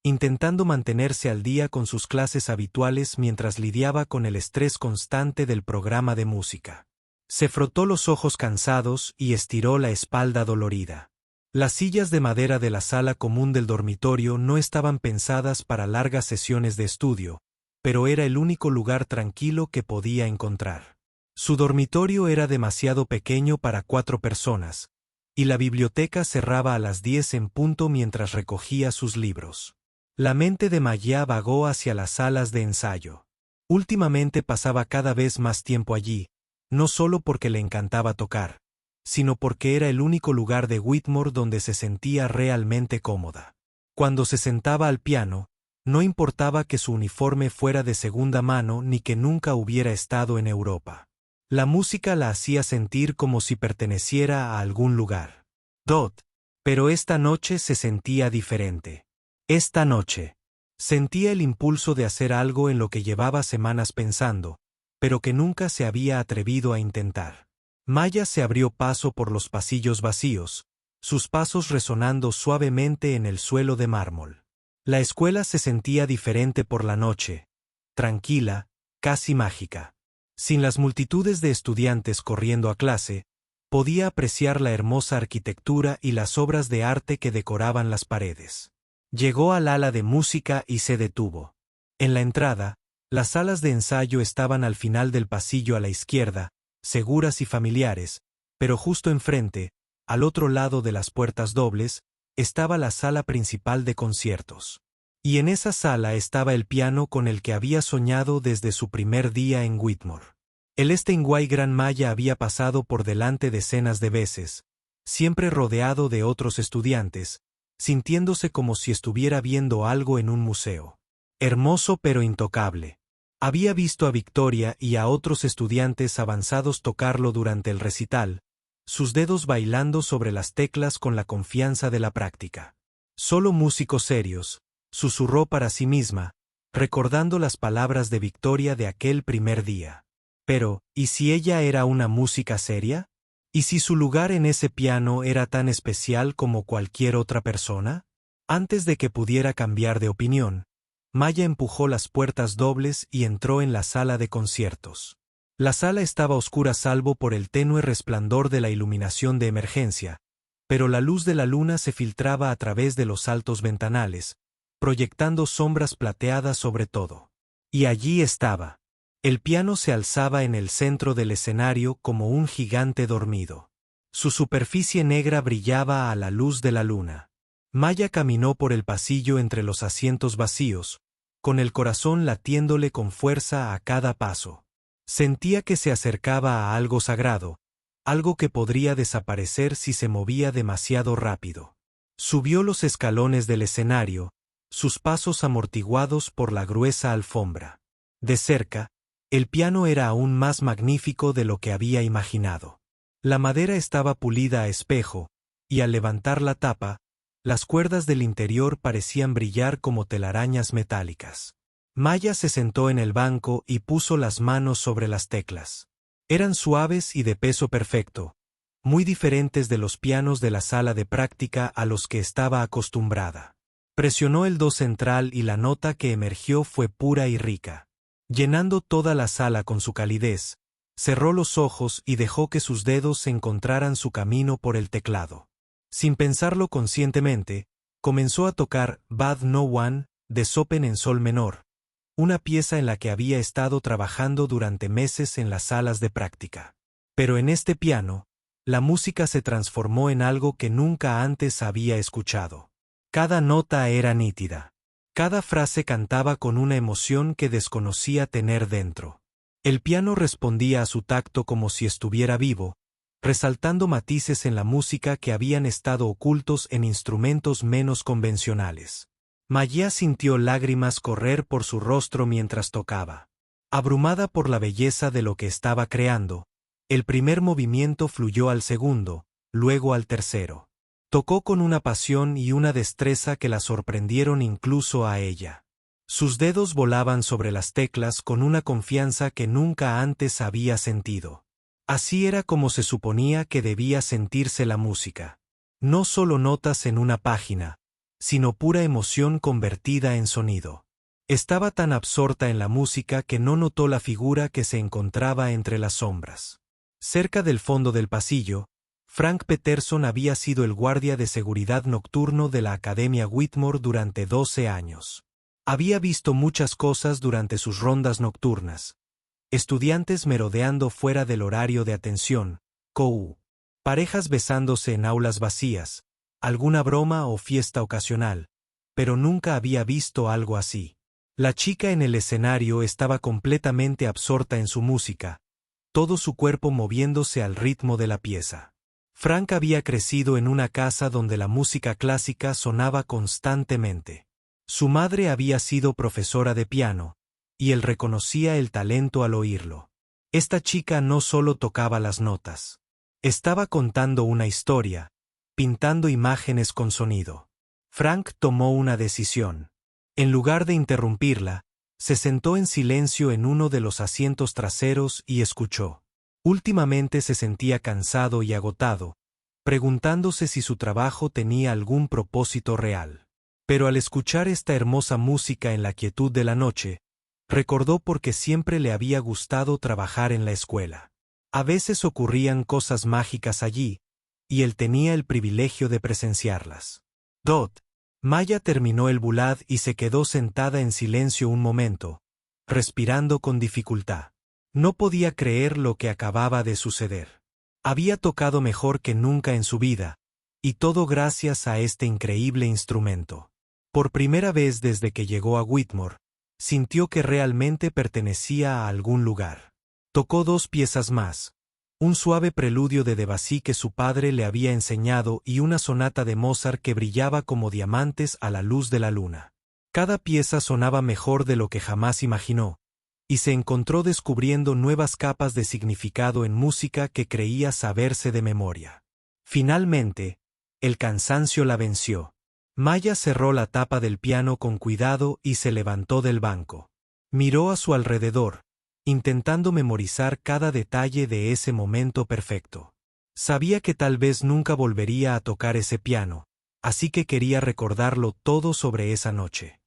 intentando mantenerse al día con sus clases habituales mientras lidiaba con el estrés constante del programa de música. Se frotó los ojos cansados y estiró la espalda dolorida. Las sillas de madera de la sala común del dormitorio no estaban pensadas para largas sesiones de estudio, pero era el único lugar tranquilo que podía encontrar. Su dormitorio era demasiado pequeño para 4 personas, y la biblioteca cerraba a las 10 en punto mientras recogía sus libros. La mente de Maya vagó hacia las salas de ensayo. Últimamente pasaba cada vez más tiempo allí, no solo porque le encantaba tocar, sino porque era el único lugar de Whitmore donde se sentía realmente cómoda. Cuando se sentaba al piano, no importaba que su uniforme fuera de segunda mano ni que nunca hubiera estado en Europa. La música la hacía sentir como si perteneciera a algún lugar. Pero esta noche se sentía diferente. Esta noche, sentía el impulso de hacer algo en lo que llevaba semanas pensando, pero que nunca se había atrevido a intentar. Maya se abrió paso por los pasillos vacíos, sus pasos resonando suavemente en el suelo de mármol. La escuela se sentía diferente por la noche, tranquila, casi mágica. Sin las multitudes de estudiantes corriendo a clase, podía apreciar la hermosa arquitectura y las obras de arte que decoraban las paredes. Llegó al ala de música y se detuvo. En la entrada, las salas de ensayo estaban al final del pasillo a la izquierda, seguras y familiares, pero justo enfrente, al otro lado de las puertas dobles, estaba la sala principal de conciertos. Y en esa sala estaba el piano con el que había soñado desde su primer día en Whitmore. El Steinway Gran Maya había pasado por delante decenas de veces, siempre rodeado de otros estudiantes, sintiéndose como si estuviera viendo algo en un museo. Hermoso pero intocable. Había visto a Victoria y a otros estudiantes avanzados tocarlo durante el recital, sus dedos bailando sobre las teclas con la confianza de la práctica. Solo músicos serios, susurró para sí misma, recordando las palabras de Victoria de aquel primer día. Pero, ¿y si ella era una música seria? ¿Y si su lugar en ese piano era tan especial como cualquier otra persona? Antes de que pudiera cambiar de opinión, Maya empujó las puertas dobles y entró en la sala de conciertos. La sala estaba oscura salvo por el tenue resplandor de la iluminación de emergencia, pero la luz de la luna se filtraba a través de los altos ventanales, proyectando sombras plateadas sobre todo. Y allí estaba. El piano se alzaba en el centro del escenario como un gigante dormido. Su superficie negra brillaba a la luz de la luna. Maya caminó por el pasillo entre los asientos vacíos, con el corazón latiéndole con fuerza a cada paso. Sentía que se acercaba a algo sagrado, algo que podría desaparecer si se movía demasiado rápido. Subió los escalones del escenario, sus pasos amortiguados por la gruesa alfombra. De cerca, el piano era aún más magnífico de lo que había imaginado. La madera estaba pulida a espejo, y al levantar la tapa, las cuerdas del interior parecían brillar como telarañas metálicas. Maya se sentó en el banco y puso las manos sobre las teclas. Eran suaves y de peso perfecto, muy diferentes de los pianos de la sala de práctica a los que estaba acostumbrada. Presionó el do central y la nota que emergió fue pura y rica. Llenando toda la sala con su calidez, cerró los ojos y dejó que sus dedos encontraran su camino por el teclado. Sin pensarlo conscientemente, comenzó a tocar Bad No One de Chopin en sol menor, una pieza en la que había estado trabajando durante meses en las salas de práctica. Pero en este piano, la música se transformó en algo que nunca antes había escuchado. Cada nota era nítida. Cada frase cantaba con una emoción que desconocía tener dentro. El piano respondía a su tacto como si estuviera vivo, resaltando matices en la música que habían estado ocultos en instrumentos menos convencionales. Maya sintió lágrimas correr por su rostro mientras tocaba. Abrumada por la belleza de lo que estaba creando, el primer movimiento fluyó al segundo, luego al tercero. Tocó con una pasión y una destreza que la sorprendieron incluso a ella. Sus dedos volaban sobre las teclas con una confianza que nunca antes había sentido. Así era como se suponía que debía sentirse la música. No solo notas en una página, sino pura emoción convertida en sonido. Estaba tan absorta en la música que no notó la figura que se encontraba entre las sombras. Cerca del fondo del pasillo, Frank Peterson había sido el guardia de seguridad nocturno de la Academia Whitmore durante 12 años. Había visto muchas cosas durante sus rondas nocturnas. Estudiantes merodeando fuera del horario de atención, parejas besándose en aulas vacías, alguna broma o fiesta ocasional, pero nunca había visto algo así. La chica en el escenario estaba completamente absorta en su música, todo su cuerpo moviéndose al ritmo de la pieza. Frank había crecido en una casa donde la música clásica sonaba constantemente. Su madre había sido profesora de piano, y él reconocía el talento al oírlo. Esta chica no solo tocaba las notas. Estaba contando una historia, pintando imágenes con sonido. Frank tomó una decisión. En lugar de interrumpirla, se sentó en silencio en uno de los asientos traseros y escuchó. Últimamente se sentía cansado y agotado, preguntándose si su trabajo tenía algún propósito real. Pero al escuchar esta hermosa música en la quietud de la noche, recordó por qué siempre le había gustado trabajar en la escuela. A veces ocurrían cosas mágicas allí, y él tenía el privilegio de presenciarlas. Maya terminó el bulad y se quedó sentada en silencio un momento, respirando con dificultad. No podía creer lo que acababa de suceder. Había tocado mejor que nunca en su vida, y todo gracias a este increíble instrumento. Por primera vez desde que llegó a Whitmore, sintió que realmente pertenecía a algún lugar. Tocó 2 piezas más, un suave preludio de Debussy que su padre le había enseñado y una sonata de Mozart que brillaba como diamantes a la luz de la luna. Cada pieza sonaba mejor de lo que jamás imaginó, y se encontró descubriendo nuevas capas de significado en música que creía saberse de memoria. Finalmente, el cansancio la venció. Maya cerró la tapa del piano con cuidado y se levantó del banco. Miró a su alrededor, intentando memorizar cada detalle de ese momento perfecto. Sabía que tal vez nunca volvería a tocar ese piano, así que quería recordarlo todo sobre esa noche.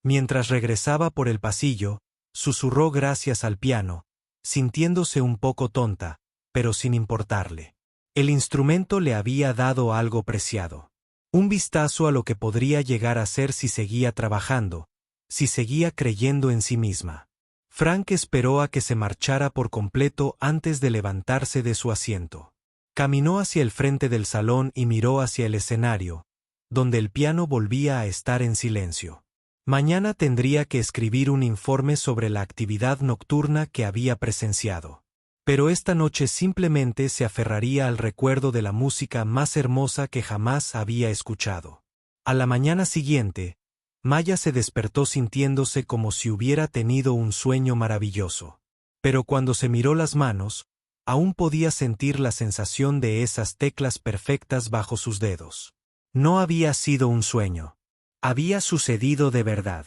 Mientras regresaba por el pasillo, susurró gracias al piano, sintiéndose un poco tonta, pero sin importarle. El instrumento le había dado algo preciado. Un vistazo a lo que podría llegar a ser si seguía trabajando, si seguía creyendo en sí misma. Frank esperó a que se marchara por completo antes de levantarse de su asiento. Caminó hacia el frente del salón y miró hacia el escenario, donde el piano volvía a estar en silencio. Mañana tendría que escribir un informe sobre la actividad nocturna que había presenciado. Pero esta noche simplemente se aferraría al recuerdo de la música más hermosa que jamás había escuchado. A la mañana siguiente, Maya se despertó sintiéndose como si hubiera tenido un sueño maravilloso. Pero cuando se miró las manos, aún podía sentir la sensación de esas teclas perfectas bajo sus dedos. No había sido un sueño. Había sucedido de verdad.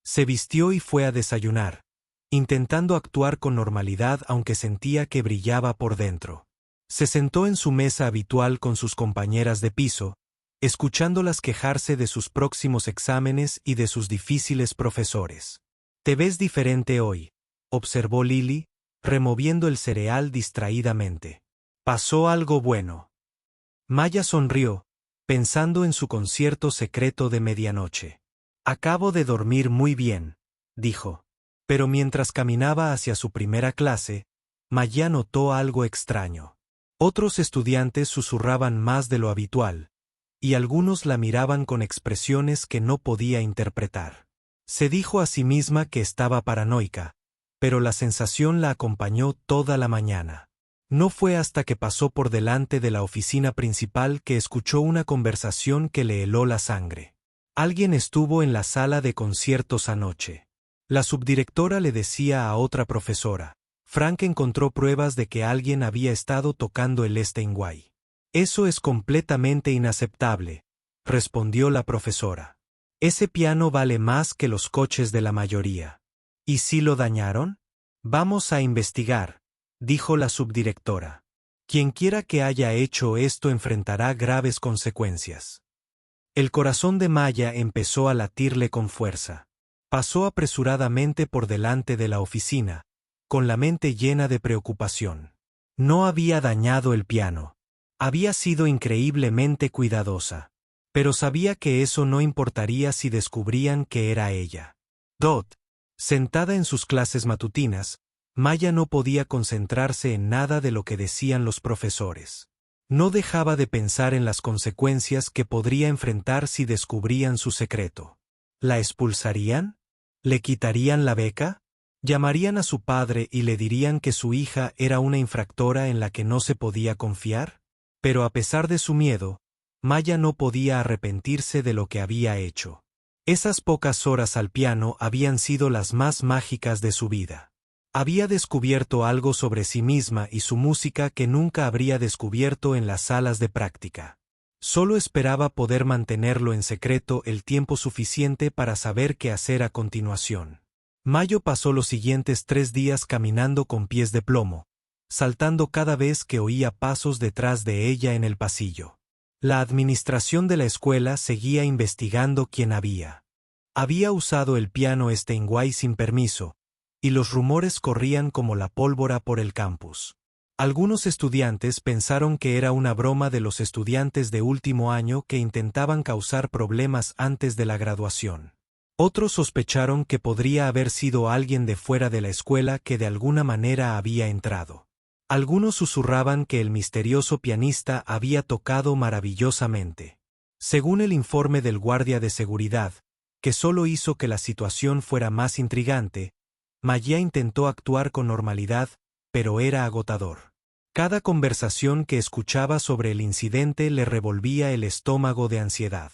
Se vistió y fue a desayunar, intentando actuar con normalidad aunque sentía que brillaba por dentro. Se sentó en su mesa habitual con sus compañeras de piso, escuchándolas quejarse de sus próximos exámenes y de sus difíciles profesores. «Te ves diferente hoy», observó Lily, removiendo el cereal distraídamente. «¿Pasó algo bueno?» Maya sonrió, pensando en su concierto secreto de medianoche. «Acabo de dormir muy bien», dijo. Pero mientras caminaba hacia su primera clase, Maya notó algo extraño. Otros estudiantes susurraban más de lo habitual, y algunos la miraban con expresiones que no podía interpretar. Se dijo a sí misma que estaba paranoica, pero la sensación la acompañó toda la mañana. No fue hasta que pasó por delante de la oficina principal que escuchó una conversación que le heló la sangre. Alguien estuvo en la sala de conciertos anoche. La subdirectora le decía a otra profesora. Frank encontró pruebas de que alguien había estado tocando el Steinway. «Eso es completamente inaceptable», respondió la profesora. «Ese piano vale más que los coches de la mayoría». «¿Y si lo dañaron?» «Vamos a investigar», dijo la subdirectora. «Quienquiera que haya hecho esto enfrentará graves consecuencias». El corazón de Maya empezó a latirle con fuerza. Pasó apresuradamente por delante de la oficina, con la mente llena de preocupación. No había dañado el piano. Había sido increíblemente cuidadosa. Pero sabía que eso no importaría si descubrían que era ella. Dot. Sentada en sus clases matutinas, Maya no podía concentrarse en nada de lo que decían los profesores. No dejaba de pensar en las consecuencias que podría enfrentar si descubrían su secreto. ¿La expulsarían? ¿Le quitarían la beca? ¿Llamarían a su padre y le dirían que su hija era una infractora en la que no se podía confiar? Pero a pesar de su miedo, Maya no podía arrepentirse de lo que había hecho. Esas pocas horas al piano habían sido las más mágicas de su vida. Había descubierto algo sobre sí misma y su música que nunca habría descubierto en las salas de práctica. Solo esperaba poder mantenerlo en secreto el tiempo suficiente para saber qué hacer a continuación. Mayo pasó los siguientes 3 días caminando con pies de plomo, saltando cada vez que oía pasos detrás de ella en el pasillo. La administración de la escuela seguía investigando quién había usado el piano Steinway sin permiso, y los rumores corrían como la pólvora por el campus. Algunos estudiantes pensaron que era una broma de los estudiantes de último año que intentaban causar problemas antes de la graduación. Otros sospecharon que podría haber sido alguien de fuera de la escuela que de alguna manera había entrado. Algunos susurraban que el misterioso pianista había tocado maravillosamente. Según el informe del guardia de seguridad, que solo hizo que la situación fuera más intrigante, Maya intentó actuar con normalidad, pero era agotador. Cada conversación que escuchaba sobre el incidente le revolvía el estómago de ansiedad.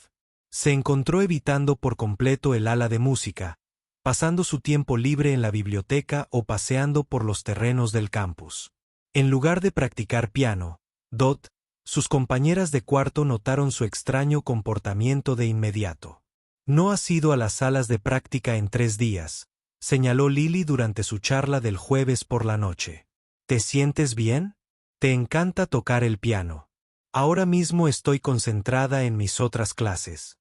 Se encontró evitando por completo el ala de música, pasando su tiempo libre en la biblioteca o paseando por los terrenos del campus. En lugar de practicar piano, Dot, sus compañeras de cuarto notaron su extraño comportamiento de inmediato. «No has ido a las salas de práctica en 3 días», señaló Lily durante su charla del jueves por la noche. «¿Te sientes bien? Te encanta tocar el piano. Ahora mismo estoy concentrada en mis otras clases».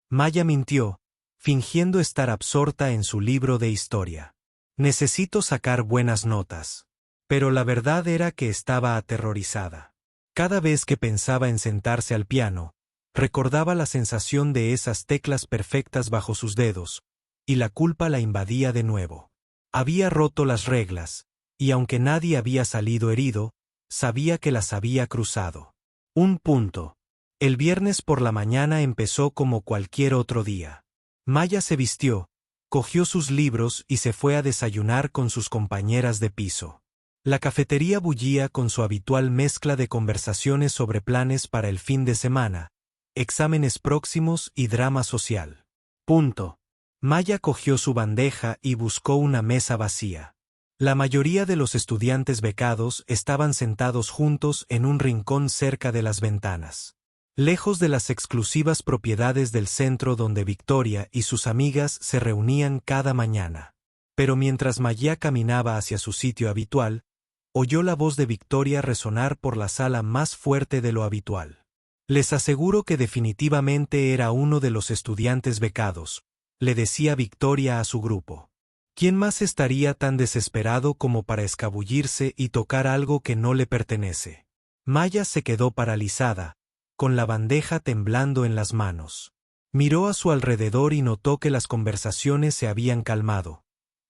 Maya mintió, fingiendo estar absorta en su libro de historia. «Necesito sacar buenas notas». Pero la verdad era que estaba aterrorizada. Cada vez que pensaba en sentarse al piano, recordaba la sensación de esas teclas perfectas bajo sus dedos, y la culpa la invadía de nuevo. Había roto las reglas, y aunque nadie había salido herido, sabía que las había cruzado. Un punto. El viernes por la mañana empezó como cualquier otro día. Maya se vistió, cogió sus libros y se fue a desayunar con sus compañeras de piso. La cafetería bullía con su habitual mezcla de conversaciones sobre planes para el fin de semana, exámenes próximos y drama social. Punto. Maya cogió su bandeja y buscó una mesa vacía. La mayoría de los estudiantes becados estaban sentados juntos en un rincón cerca de las ventanas. Lejos de las exclusivas propiedades del centro donde Victoria y sus amigas se reunían cada mañana. Pero mientras Maya caminaba hacia su sitio habitual, oyó la voz de Victoria resonar por la sala más fuerte de lo habitual. Les aseguro que definitivamente era uno de los estudiantes becados, le decía Victoria a su grupo. ¿Quién más estaría tan desesperado como para escabullirse y tocar algo que no le pertenece? Maya se quedó paralizada, con la bandeja temblando en las manos. Miró a su alrededor y notó que las conversaciones se habían calmado.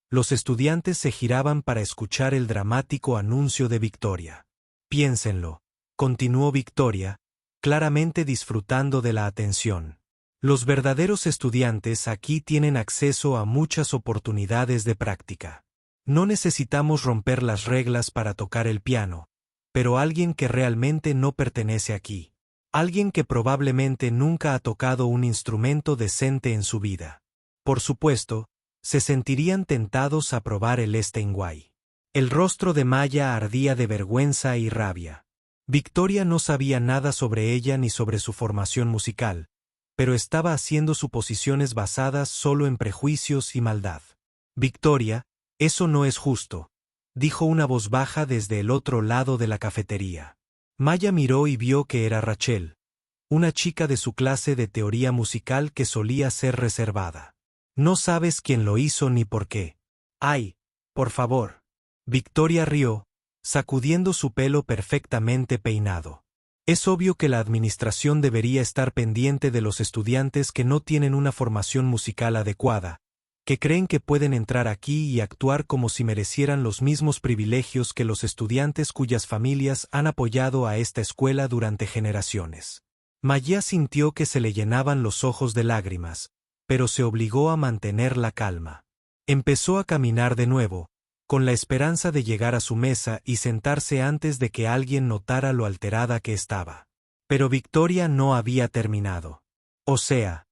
Los estudiantes se giraban para escuchar el dramático anuncio de Victoria. Piénsenlo, continuó Victoria, claramente disfrutando de la atención. Los verdaderos estudiantes aquí tienen acceso a muchas oportunidades de práctica. No necesitamos romper las reglas para tocar el piano, pero alguien que realmente no pertenece aquí. Alguien que probablemente nunca ha tocado un instrumento decente en su vida. Por supuesto, se sentirían tentados a probar el Steinway. El rostro de Maya ardía de vergüenza y rabia. Victoria no sabía nada sobre ella ni sobre su formación musical, pero estaba haciendo suposiciones basadas solo en prejuicios y maldad. Victoria, eso no es justo, dijo una voz baja desde el otro lado de la cafetería. Maya miró y vio que era Rachel, una chica de su clase de teoría musical que solía ser reservada. No sabes quién lo hizo ni por qué. ¡Ay, por favor! Victoria rió, sacudiendo su pelo perfectamente peinado. Es obvio que la administración debería estar pendiente de los estudiantes que no tienen una formación musical adecuada, que creen que pueden entrar aquí y actuar como si merecieran los mismos privilegios que los estudiantes cuyas familias han apoyado a esta escuela durante generaciones. Maya sintió que se le llenaban los ojos de lágrimas, pero se obligó a mantener la calma. Empezó a caminar de nuevo, con la esperanza de llegar a su mesa y sentarse antes de que alguien notara lo alterada que estaba. Pero Victoria no había terminado. O sea,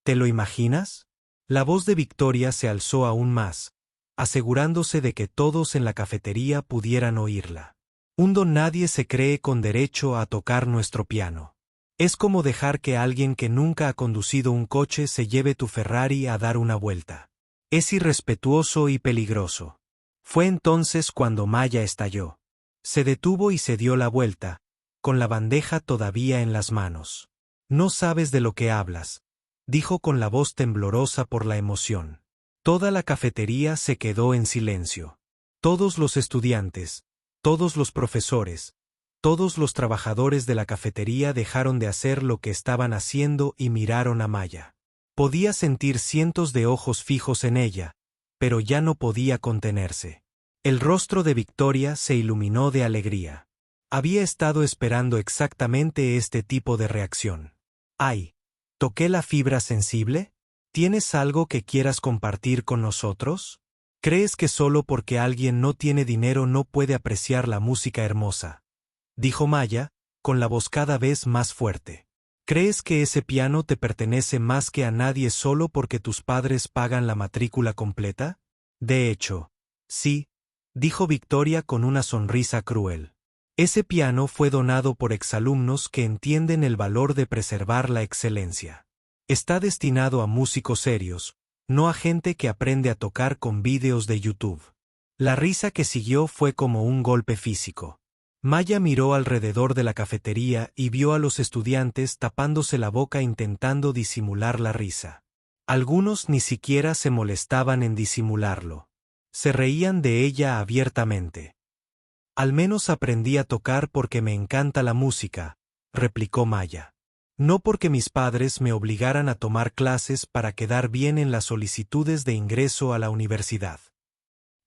¿te lo imaginas? La voz de Victoria se alzó aún más, asegurándose de que todos en la cafetería pudieran oírla. Nadie se cree con derecho a tocar nuestro piano. Es como dejar que alguien que nunca ha conducido un coche se lleve tu Ferrari a dar una vuelta. Es irrespetuoso y peligroso. Fue entonces cuando Maya estalló. Se detuvo y se dio la vuelta, con la bandeja todavía en las manos. No sabes de lo que hablas, dijo con la voz temblorosa por la emoción. Toda la cafetería se quedó en silencio. Todos los estudiantes, todos los profesores, todos los trabajadores de la cafetería dejaron de hacer lo que estaban haciendo y miraron a Maya. Podía sentir cientos de ojos fijos en ella, pero ya no podía contenerse. El rostro de Victoria se iluminó de alegría. Había estado esperando exactamente este tipo de reacción. ¡Ay! ¿Toqué la fibra sensible? ¿Tienes algo que quieras compartir con nosotros? ¿Crees que solo porque alguien no tiene dinero no puede apreciar la música hermosa?, dijo Maya, con la voz cada vez más fuerte. ¿Crees que ese piano te pertenece más que a nadie solo porque tus padres pagan la matrícula completa? De hecho, sí, dijo Victoria con una sonrisa cruel. Ese piano fue donado por exalumnos que entienden el valor de preservar la excelencia. Está destinado a músicos serios, no a gente que aprende a tocar con vídeos de YouTube. La risa que siguió fue como un golpe físico. Maya miró alrededor de la cafetería y vio a los estudiantes tapándose la boca intentando disimular la risa. Algunos ni siquiera se molestaban en disimularlo. Se reían de ella abiertamente. Al menos aprendí a tocar porque me encanta la música, replicó Maya. No porque mis padres me obligaran a tomar clases para quedar bien en las solicitudes de ingreso a la universidad.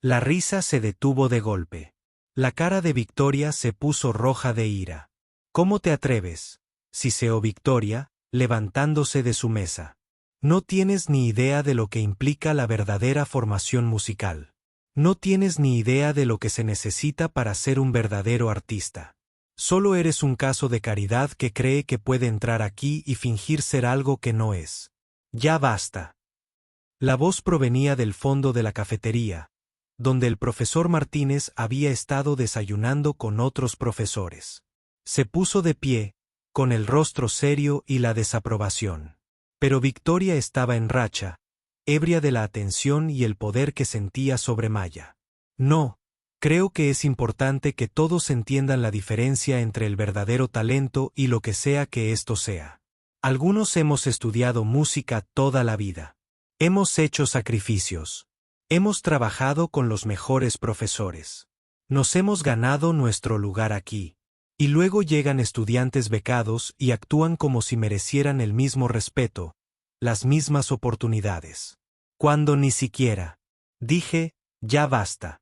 La risa se detuvo de golpe. La cara de Victoria se puso roja de ira. ¿Cómo te atreves? Siseó Victoria, levantándose de su mesa. No tienes ni idea de lo que implica la verdadera formación musical. No tienes ni idea de lo que se necesita para ser un verdadero artista. Solo eres un caso de caridad que cree que puede entrar aquí y fingir ser algo que no es. Ya basta. La voz provenía del fondo de la cafetería, donde el profesor Martínez había estado desayunando con otros profesores. Se puso de pie, con el rostro serio y la desaprobación. Pero Victoria estaba en racha, ebria de la atención y el poder que sentía sobre Maya. No, creo que es importante que todos entiendan la diferencia entre el verdadero talento y lo que sea que esto sea. Algunos hemos estudiado música toda la vida. Hemos hecho sacrificios. Hemos trabajado con los mejores profesores. Nos hemos ganado nuestro lugar aquí. Y luego llegan estudiantes becados y actúan como si merecieran el mismo respeto, las mismas oportunidades. Cuando ni siquiera. Dije, ya basta.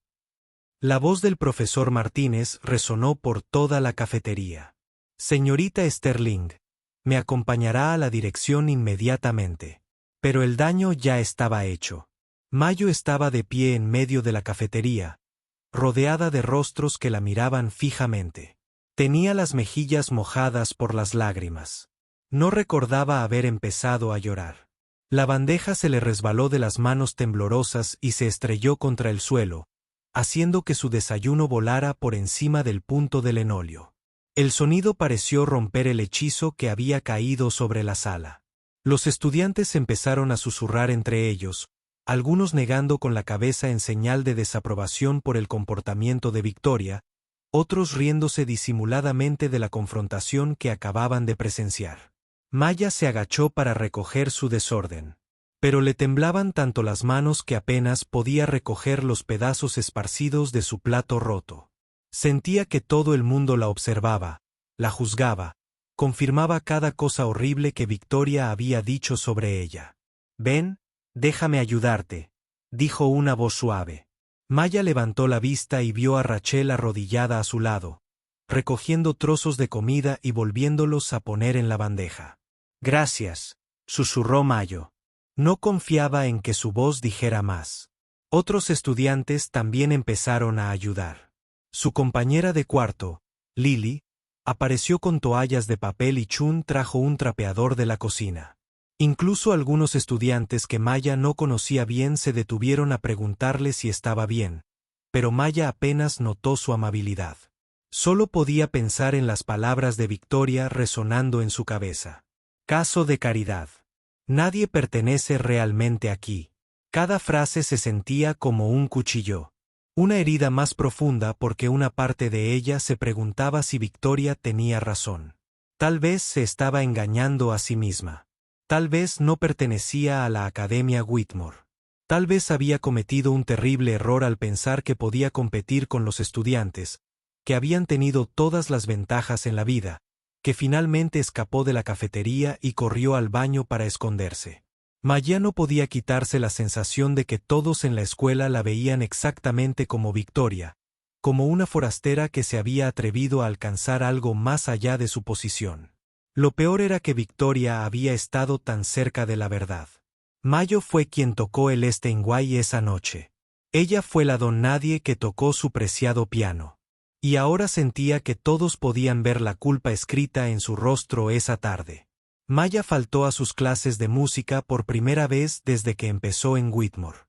La voz del profesor Martínez resonó por toda la cafetería. Señorita Sterling, me acompañará a la dirección inmediatamente. Pero el daño ya estaba hecho. Mayo estaba de pie en medio de la cafetería, rodeada de rostros que la miraban fijamente. Tenía las mejillas mojadas por las lágrimas. No recordaba haber empezado a llorar. La bandeja se le resbaló de las manos temblorosas y se estrelló contra el suelo, haciendo que su desayuno volara por encima del punto del enolio. El sonido pareció romper el hechizo que había caído sobre la sala. Los estudiantes empezaron a susurrar entre ellos, algunos negando con la cabeza en señal de desaprobación por el comportamiento de Victoria, otros riéndose disimuladamente de la confrontación que acababan de presenciar. Maya se agachó para recoger su desorden. Pero le temblaban tanto las manos que apenas podía recoger los pedazos esparcidos de su plato roto. Sentía que todo el mundo la observaba, la juzgaba, confirmaba cada cosa horrible que Victoria había dicho sobre ella. «Ven, déjame ayudarte», dijo una voz suave. Maya levantó la vista y vio a Rachel arrodillada a su lado, recogiendo trozos de comida y volviéndolos a poner en la bandeja. «Gracias», susurró Mayo. No confiaba en que su voz dijera más. Otros estudiantes también empezaron a ayudar. Su compañera de cuarto, Lily, apareció con toallas de papel y Chun trajo un trapeador de la cocina. Incluso algunos estudiantes que Maya no conocía bien se detuvieron a preguntarle si estaba bien, pero Maya apenas notó su amabilidad. Solo podía pensar en las palabras de Victoria resonando en su cabeza. Caso de caridad. Nadie pertenece realmente aquí. Cada frase se sentía como un cuchillo. Una herida más profunda porque una parte de ella se preguntaba si Victoria tenía razón. Tal vez se estaba engañando a sí misma. Tal vez no pertenecía a la Academia Whitmore. Tal vez había cometido un terrible error al pensar que podía competir con los estudiantes, que habían tenido todas las ventajas en la vida, que finalmente escapó de la cafetería y corrió al baño para esconderse. Maya no podía quitarse la sensación de que todos en la escuela la veían exactamente como Victoria, como una forastera que se había atrevido a alcanzar algo más allá de su posición. Lo peor era que Victoria había estado tan cerca de la verdad. Mayo fue quien tocó el Steinway esa noche. Ella fue la don nadie que tocó su preciado piano. Y ahora sentía que todos podían ver la culpa escrita en su rostro esa tarde. Maya faltó a sus clases de música por primera vez desde que empezó en Whitmore.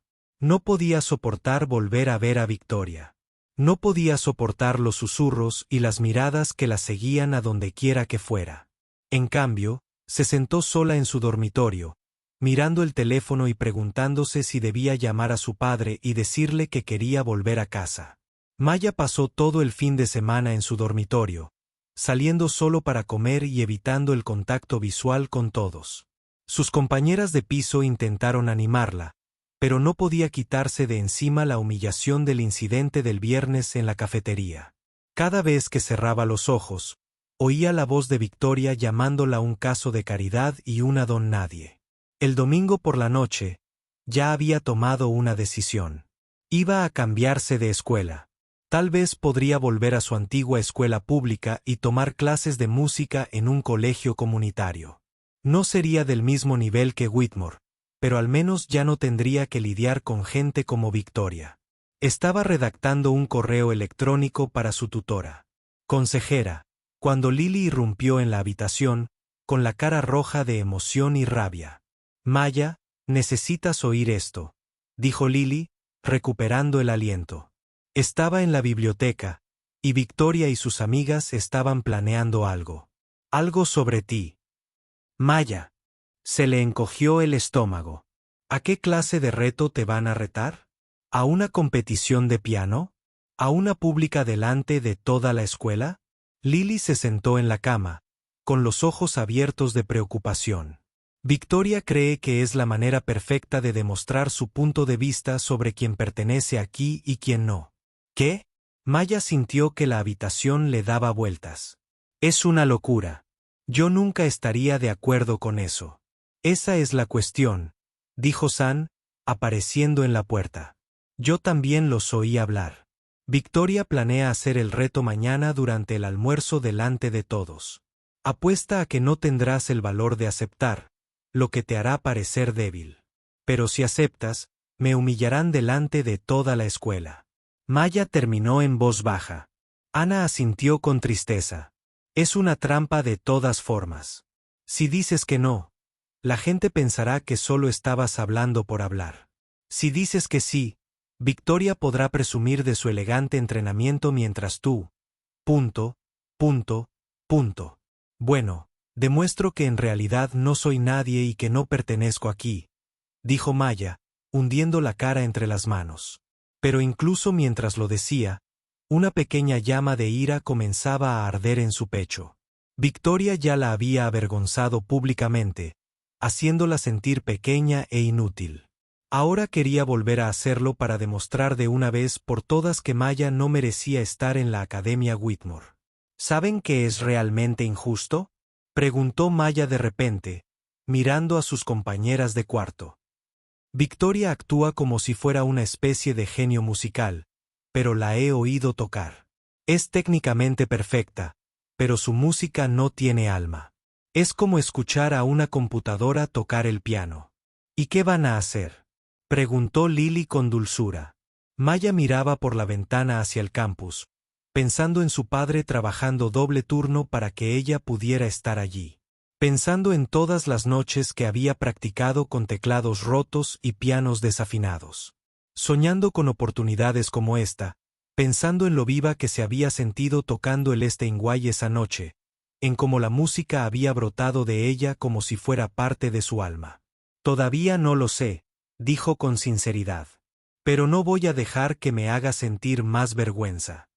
No podía soportar volver a ver a Victoria. No podía soportar los susurros y las miradas que la seguían a donde quiera que fuera. En cambio, se sentó sola en su dormitorio, mirando el teléfono y preguntándose si debía llamar a su padre y decirle que quería volver a casa. Maya pasó todo el fin de semana en su dormitorio, saliendo solo para comer y evitando el contacto visual con todos. Sus compañeras de piso intentaron animarla, pero no podía quitarse de encima la humillación del incidente del viernes en la cafetería. Cada vez que cerraba los ojos, oía la voz de Victoria llamándola un caso de caridad y una don nadie. El domingo por la noche, ya había tomado una decisión. Iba a cambiarse de escuela. Tal vez podría volver a su antigua escuela pública y tomar clases de música en un colegio comunitario. No sería del mismo nivel que Whitmore, pero al menos ya no tendría que lidiar con gente como Victoria. Estaba redactando un correo electrónico para su tutora. Consejera, cuando Lily irrumpió en la habitación, con la cara roja de emoción y rabia. Maya, necesitas oír esto, dijo Lily, recuperando el aliento. Estaba en la biblioteca, y Victoria y sus amigas estaban planeando algo. Algo sobre ti. Maya. Se le encogió el estómago. ¿A qué clase de reto te van a retar? ¿A una competición de piano? ¿A una pública delante de toda la escuela? Lily se sentó en la cama, con los ojos abiertos de preocupación. Victoria cree que es la manera perfecta de demostrar su punto de vista sobre quién pertenece aquí y quién no. ¿Qué? Maya sintió que la habitación le daba vueltas. Es una locura. Yo nunca estaría de acuerdo con eso. Esa es la cuestión, dijo San, apareciendo en la puerta. Yo también los oí hablar. Victoria planea hacer el reto mañana durante el almuerzo delante de todos. Apuesta a que no tendrás el valor de aceptar, lo que te hará parecer débil. Pero si aceptas, me humillarán delante de toda la escuela. Maya terminó en voz baja. Ana asintió con tristeza. Es una trampa de todas formas. Si dices que no, la gente pensará que solo estabas hablando por hablar. Si dices que sí, Victoria podrá presumir de su elegante entrenamiento mientras tú... Punto. Bueno, demuestro que en realidad no soy nadie y que no pertenezco aquí, dijo Maya, hundiendo la cara entre las manos. Pero incluso mientras lo decía, una pequeña llama de ira comenzaba a arder en su pecho. Victoria ya la había avergonzado públicamente, haciéndola sentir pequeña e inútil. Ahora quería volver a hacerlo para demostrar de una vez por todas que Maya no merecía estar en la Academia Whitmore. ¿Saben qué es realmente injusto?, preguntó Maya de repente, mirando a sus compañeras de cuarto. Victoria actúa como si fuera una especie de genio musical, pero la he oído tocar. Es técnicamente perfecta, pero su música no tiene alma. Es como escuchar a una computadora tocar el piano. ¿Y qué van a hacer?, preguntó Lily con dulzura. Maya miraba por la ventana hacia el campus, pensando en su padre trabajando doble turno para que ella pudiera estar allí. Pensando en todas las noches que había practicado con teclados rotos y pianos desafinados. Soñando con oportunidades como esta, pensando en lo viva que se había sentido tocando el Steinway esa noche, en cómo la música había brotado de ella como si fuera parte de su alma. Todavía no lo sé, dijo con sinceridad. Pero no voy a dejar que me haga sentir más vergüenza.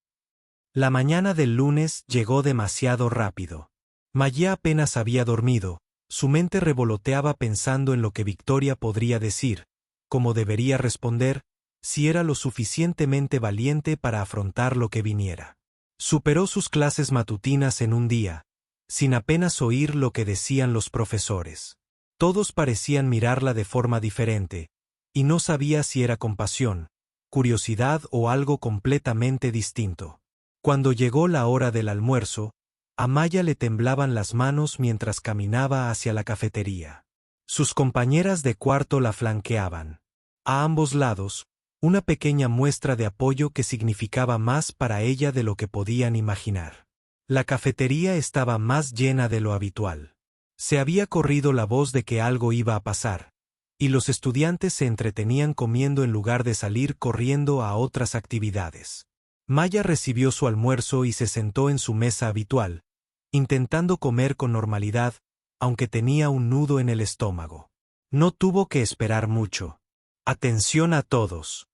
La mañana del lunes llegó demasiado rápido. Maya apenas había dormido, su mente revoloteaba pensando en lo que Victoria podría decir, cómo debería responder, si era lo suficientemente valiente para afrontar lo que viniera. Superó sus clases matutinas en un día, sin apenas oír lo que decían los profesores. Todos parecían mirarla de forma diferente, y no sabía si era compasión, curiosidad o algo completamente distinto. Cuando llegó la hora del almuerzo, a Maya le temblaban las manos mientras caminaba hacia la cafetería. Sus compañeras de cuarto la flanqueaban. A ambos lados, una pequeña muestra de apoyo que significaba más para ella de lo que podían imaginar. La cafetería estaba más llena de lo habitual. Se había corrido la voz de que algo iba a pasar, y los estudiantes se entretenían comiendo en lugar de salir corriendo a otras actividades. Maya recibió su almuerzo y se sentó en su mesa habitual, intentando comer con normalidad, aunque tenía un nudo en el estómago. No tuvo que esperar mucho. Atención a todos.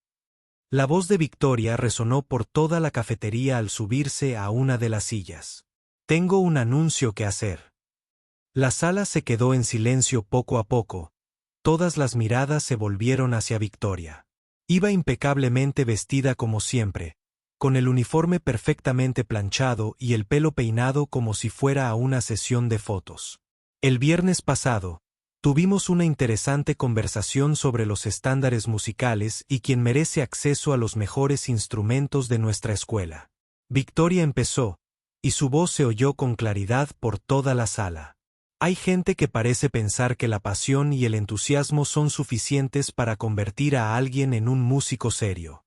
La voz de Victoria resonó por toda la cafetería al subirse a una de las sillas. Tengo un anuncio que hacer. La sala se quedó en silencio poco a poco. Todas las miradas se volvieron hacia Victoria. Iba impecablemente vestida como siempre, con el uniforme perfectamente planchado y el pelo peinado como si fuera a una sesión de fotos. El viernes pasado, Tuvimos una interesante conversación sobre los estándares musicales y quién merece acceso a los mejores instrumentos de nuestra escuela. Victoria empezó, y su voz se oyó con claridad por toda la sala. Hay gente que parece pensar que la pasión y el entusiasmo son suficientes para convertir a alguien en un músico serio.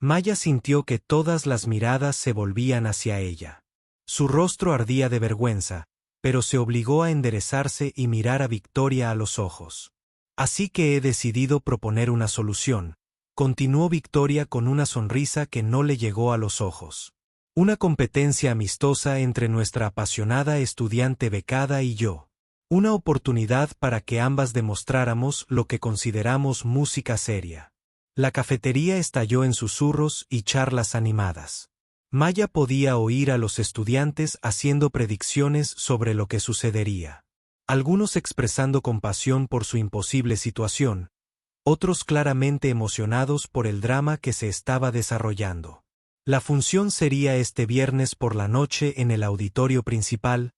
Maya sintió que todas las miradas se volvían hacia ella. Su rostro ardía de vergüenza, pero se obligó a enderezarse y mirar a Victoria a los ojos. Así que he decidido proponer una solución, continuó Victoria con una sonrisa que no le llegó a los ojos. Una competencia amistosa entre nuestra apasionada estudiante becada y yo. Una oportunidad para que ambas demostráramos lo que consideramos música seria. La cafetería estalló en susurros y charlas animadas. Maya podía oír a los estudiantes haciendo predicciones sobre lo que sucedería. Algunos expresando compasión por su imposible situación, otros claramente emocionados por el drama que se estaba desarrollando. La función sería este viernes por la noche en el auditorio principal,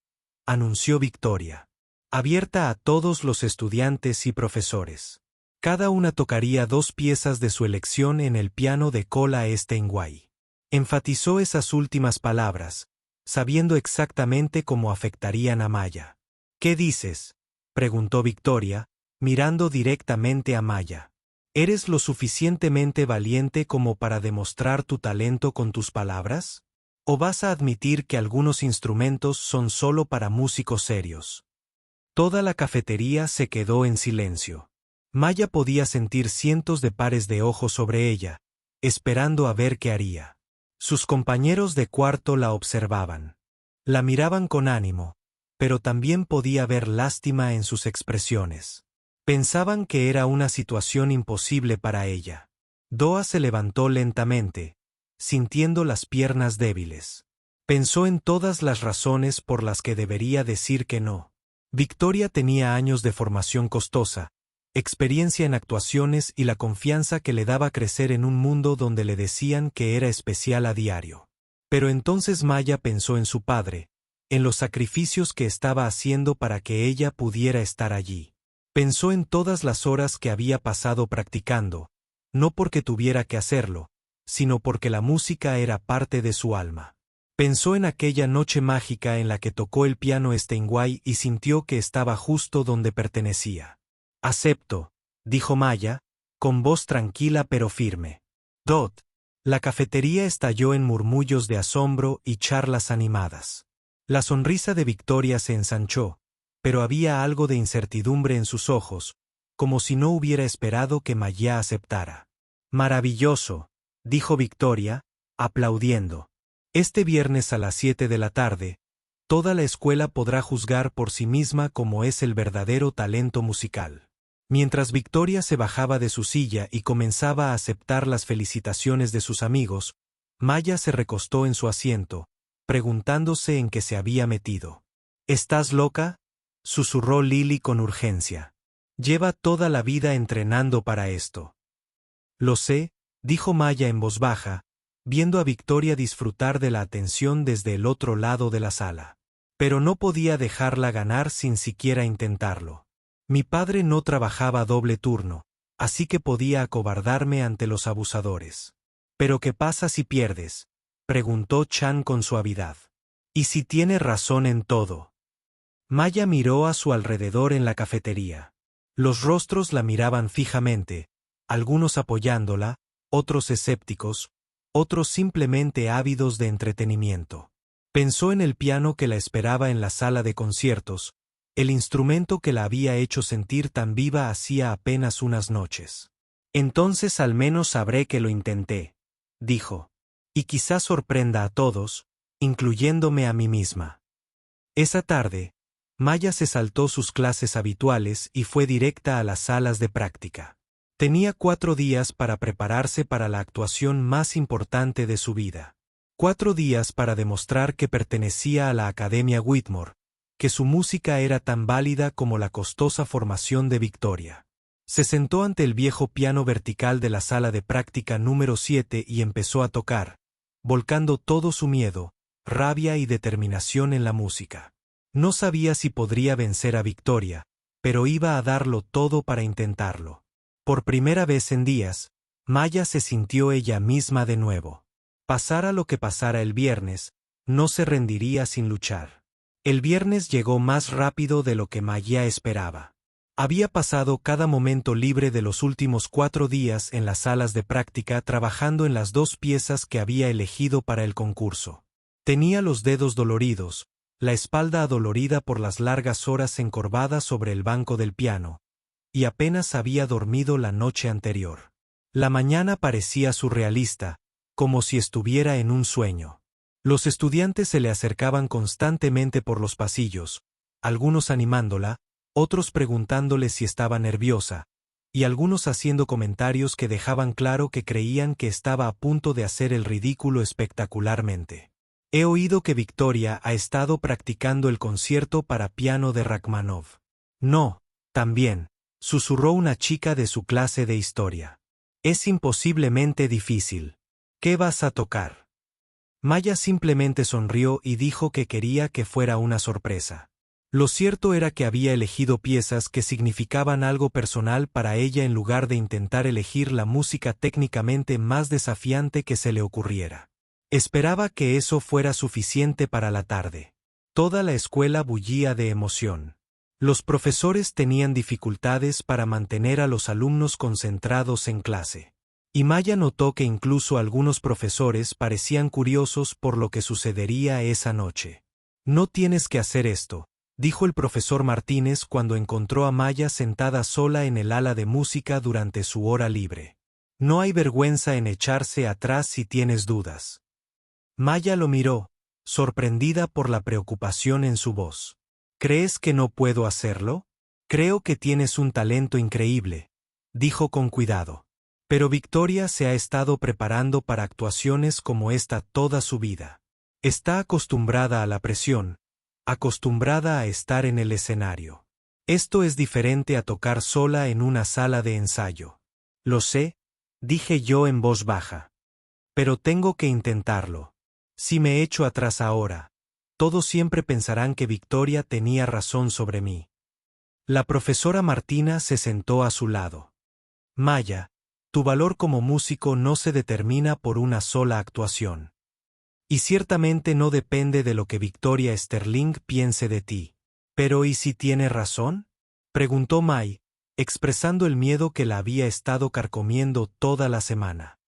anunció Victoria. Abierta a todos los estudiantes y profesores. Cada una tocaría 2 piezas de su elección en el piano de Kola Steinway. Enfatizó esas últimas palabras, sabiendo exactamente cómo afectarían a Maya. ¿Qué dices?, preguntó Victoria, mirando directamente a Maya. ¿Eres lo suficientemente valiente como para demostrar tu talento con tus palabras? ¿O vas a admitir que algunos instrumentos son solo para músicos serios? Toda la cafetería se quedó en silencio. Maya podía sentir cientos de pares de ojos sobre ella, esperando a ver qué haría. Sus compañeros de cuarto la observaban. La miraban con ánimo, pero también podía ver lástima en sus expresiones. Pensaban que era una situación imposible para ella. Doa se levantó lentamente, sintiendo las piernas débiles. Pensó en todas las razones por las que debería decir que no. Victoria tenía años de formación costosa, experiencia en actuaciones y la confianza que le daba crecer en un mundo donde le decían que era especial a diario. Pero entonces Maya pensó en su padre, en los sacrificios que estaba haciendo para que ella pudiera estar allí. Pensó en todas las horas que había pasado practicando, no porque tuviera que hacerlo, sino porque la música era parte de su alma. Pensó en aquella noche mágica en la que tocó el piano Steinway y sintió que estaba justo donde pertenecía. Acepto, dijo Maya, con voz tranquila pero firme. Dot. La cafetería estalló en murmullos de asombro y charlas animadas. La sonrisa de Victoria se ensanchó, pero había algo de incertidumbre en sus ojos, como si no hubiera esperado que Maya aceptara. Maravilloso, dijo Victoria, aplaudiendo. Este viernes a las 7 de la tarde, toda la escuela podrá juzgar por sí misma cómo es el verdadero talento musical. Mientras Victoria se bajaba de su silla y comenzaba a aceptar las felicitaciones de sus amigos, Maya se recostó en su asiento, preguntándose en qué se había metido. ¿Estás loca?, susurró Lily con urgencia. Lleva toda la vida entrenando para esto. Lo sé, dijo Maya en voz baja, viendo a Victoria disfrutar de la atención desde el otro lado de la sala. Pero no podía dejarla ganar sin siquiera intentarlo. Mi padre no trabajaba doble turno, así que podía acobardarme ante los abusadores. ¿Pero qué pasa si pierdes?, preguntó Chan con suavidad. ¿Y si tiene razón en todo? Maya miró a su alrededor en la cafetería. Los rostros la miraban fijamente, algunos apoyándola, otros escépticos, otros simplemente ávidos de entretenimiento. Pensó en el piano que la esperaba en la sala de conciertos, el instrumento que la había hecho sentir tan viva hacía apenas unas noches. Entonces al menos sabré que lo intenté, dijo. Y quizás sorprenda a todos, incluyéndome a mí misma. Esa tarde, Maya se saltó sus clases habituales y fue directa a las salas de práctica. Tenía 4 días para prepararse para la actuación más importante de su vida. 4 días para demostrar que pertenecía a la Academia Whitmore, que su música era tan válida como la costosa formación de Victoria. Se sentó ante el viejo piano vertical de la sala de práctica número 7 y empezó a tocar, volcando todo su miedo, rabia y determinación en la música. No sabía si podría vencer a Victoria, pero iba a darlo todo para intentarlo. Por primera vez en días, Maya se sintió ella misma de nuevo. Pasara lo que pasara el viernes, no se rendiría sin luchar. El viernes llegó más rápido de lo que Maya esperaba. Había pasado cada momento libre de los últimos 4 días en las salas de práctica trabajando en las 2 piezas que había elegido para el concurso. Tenía los dedos doloridos, la espalda adolorida por las largas horas encorvada sobre el banco del piano, y apenas había dormido la noche anterior. La mañana parecía surrealista, como si estuviera en un sueño. Los estudiantes se le acercaban constantemente por los pasillos, algunos animándola, otros preguntándole si estaba nerviosa, y algunos haciendo comentarios que dejaban claro que creían que estaba a punto de hacer el ridículo espectacularmente. He oído que Victoria ha estado practicando el concierto para piano de Rachmaninoff. No, también, susurró una chica de su clase de historia. Es imposiblemente difícil. ¿Qué vas a tocar? Maya simplemente sonrió y dijo que quería que fuera una sorpresa. Lo cierto era que había elegido piezas que significaban algo personal para ella en lugar de intentar elegir la música técnicamente más desafiante que se le ocurriera. Esperaba que eso fuera suficiente para la tarde. Toda la escuela bullía de emoción. Los profesores tenían dificultades para mantener a los alumnos concentrados en clase. Y Maya notó que incluso algunos profesores parecían curiosos por lo que sucedería esa noche. No tienes que hacer esto, dijo el profesor Martínez cuando encontró a Maya sentada sola en el ala de música durante su hora libre. No hay vergüenza en echarse atrás si tienes dudas. Maya lo miró, sorprendida por la preocupación en su voz. ¿Crees que no puedo hacerlo? Creo que tienes un talento increíble, dijo con cuidado. Pero Victoria se ha estado preparando para actuaciones como esta toda su vida. Está acostumbrada a la presión, acostumbrada a estar en el escenario. Esto es diferente a tocar sola en una sala de ensayo. Lo sé, dije yo en voz baja. Pero tengo que intentarlo. Si me echo atrás ahora, todos siempre pensarán que Victoria tenía razón sobre mí. La profesora Martina se sentó a su lado. Maya, tu valor como músico no se determina por una sola actuación. Y ciertamente no depende de lo que Victoria Sterling piense de ti. ¿Pero y si tiene razón? Preguntó May, expresando el miedo que la había estado carcomiendo toda la semana.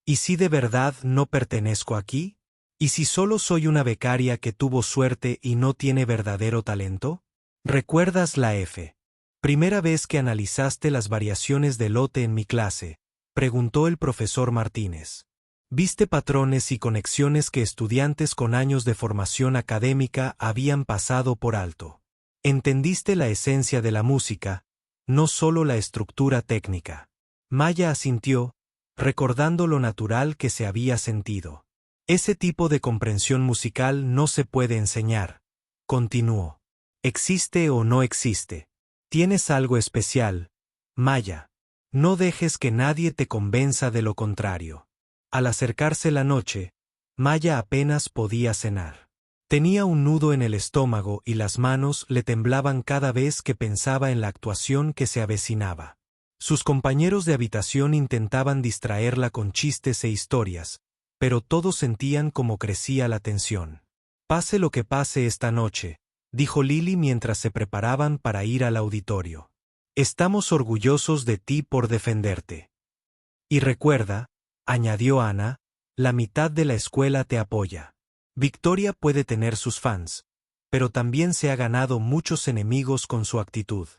¿Y si de verdad no pertenezco aquí? ¿Y si solo soy una becaria que tuvo suerte y no tiene verdadero talento? ¿Recuerdas la F? Primera vez que analizaste las variaciones de lote en mi clase, preguntó el profesor Martínez. ¿Viste patrones y conexiones que estudiantes con años de formación académica habían pasado por alto? ¿Entendiste la esencia de la música, no solo la estructura técnica? Maya asintió, recordando lo natural que se había sentido. Ese tipo de comprensión musical no se puede enseñar, continuó. ¿Existe o no existe? Tienes algo especial, Maya. No dejes que nadie te convenza de lo contrario. Al acercarse la noche, Maya apenas podía cenar. Tenía un nudo en el estómago y las manos le temblaban cada vez que pensaba en la actuación que se avecinaba. Sus compañeros de habitación intentaban distraerla con chistes e historias, pero todos sentían cómo crecía la tensión. Pase lo que pase esta noche, dijo Lily mientras se preparaban para ir al auditorio. Estamos orgullosos de ti por defenderte. Y recuerda, añadió Ana, la mitad de la escuela te apoya. Victoria puede tener sus fans, pero también se ha ganado muchos enemigos con su actitud.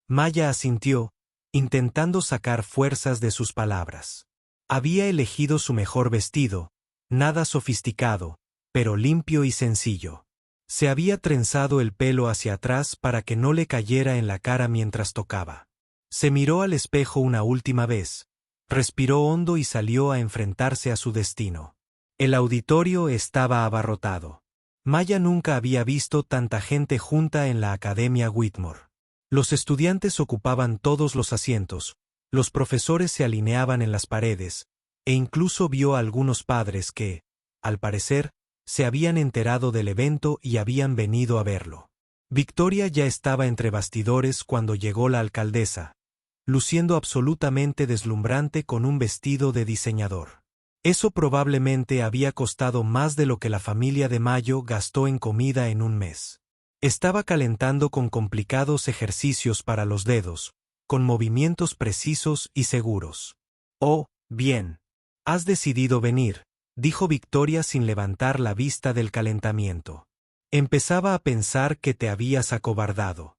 Maya asintió, intentando sacar fuerzas de sus palabras. Había elegido su mejor vestido, nada sofisticado, pero limpio y sencillo. Se había trenzado el pelo hacia atrás para que no le cayera en la cara mientras tocaba. Se miró al espejo una última vez, respiró hondo y salió a enfrentarse a su destino. El auditorio estaba abarrotado. Maya nunca había visto tanta gente junta en la Academia Whitmore. Los estudiantes ocupaban todos los asientos, los profesores se alineaban en las paredes, e incluso vio a algunos padres que, al parecer, se habían enterado del evento y habían venido a verlo. Victoria ya estaba entre bastidores cuando llegó la alcaldesa, luciendo absolutamente deslumbrante con un vestido de diseñador. Eso probablemente había costado más de lo que la familia de Mayo gastó en comida en un mes. Estaba calentando con complicados ejercicios para los dedos, con movimientos precisos y seguros. «Oh, bien. Has decidido venir», dijo Victoria sin levantar la vista del calentamiento. Empezaba a pensar que te habías acobardado.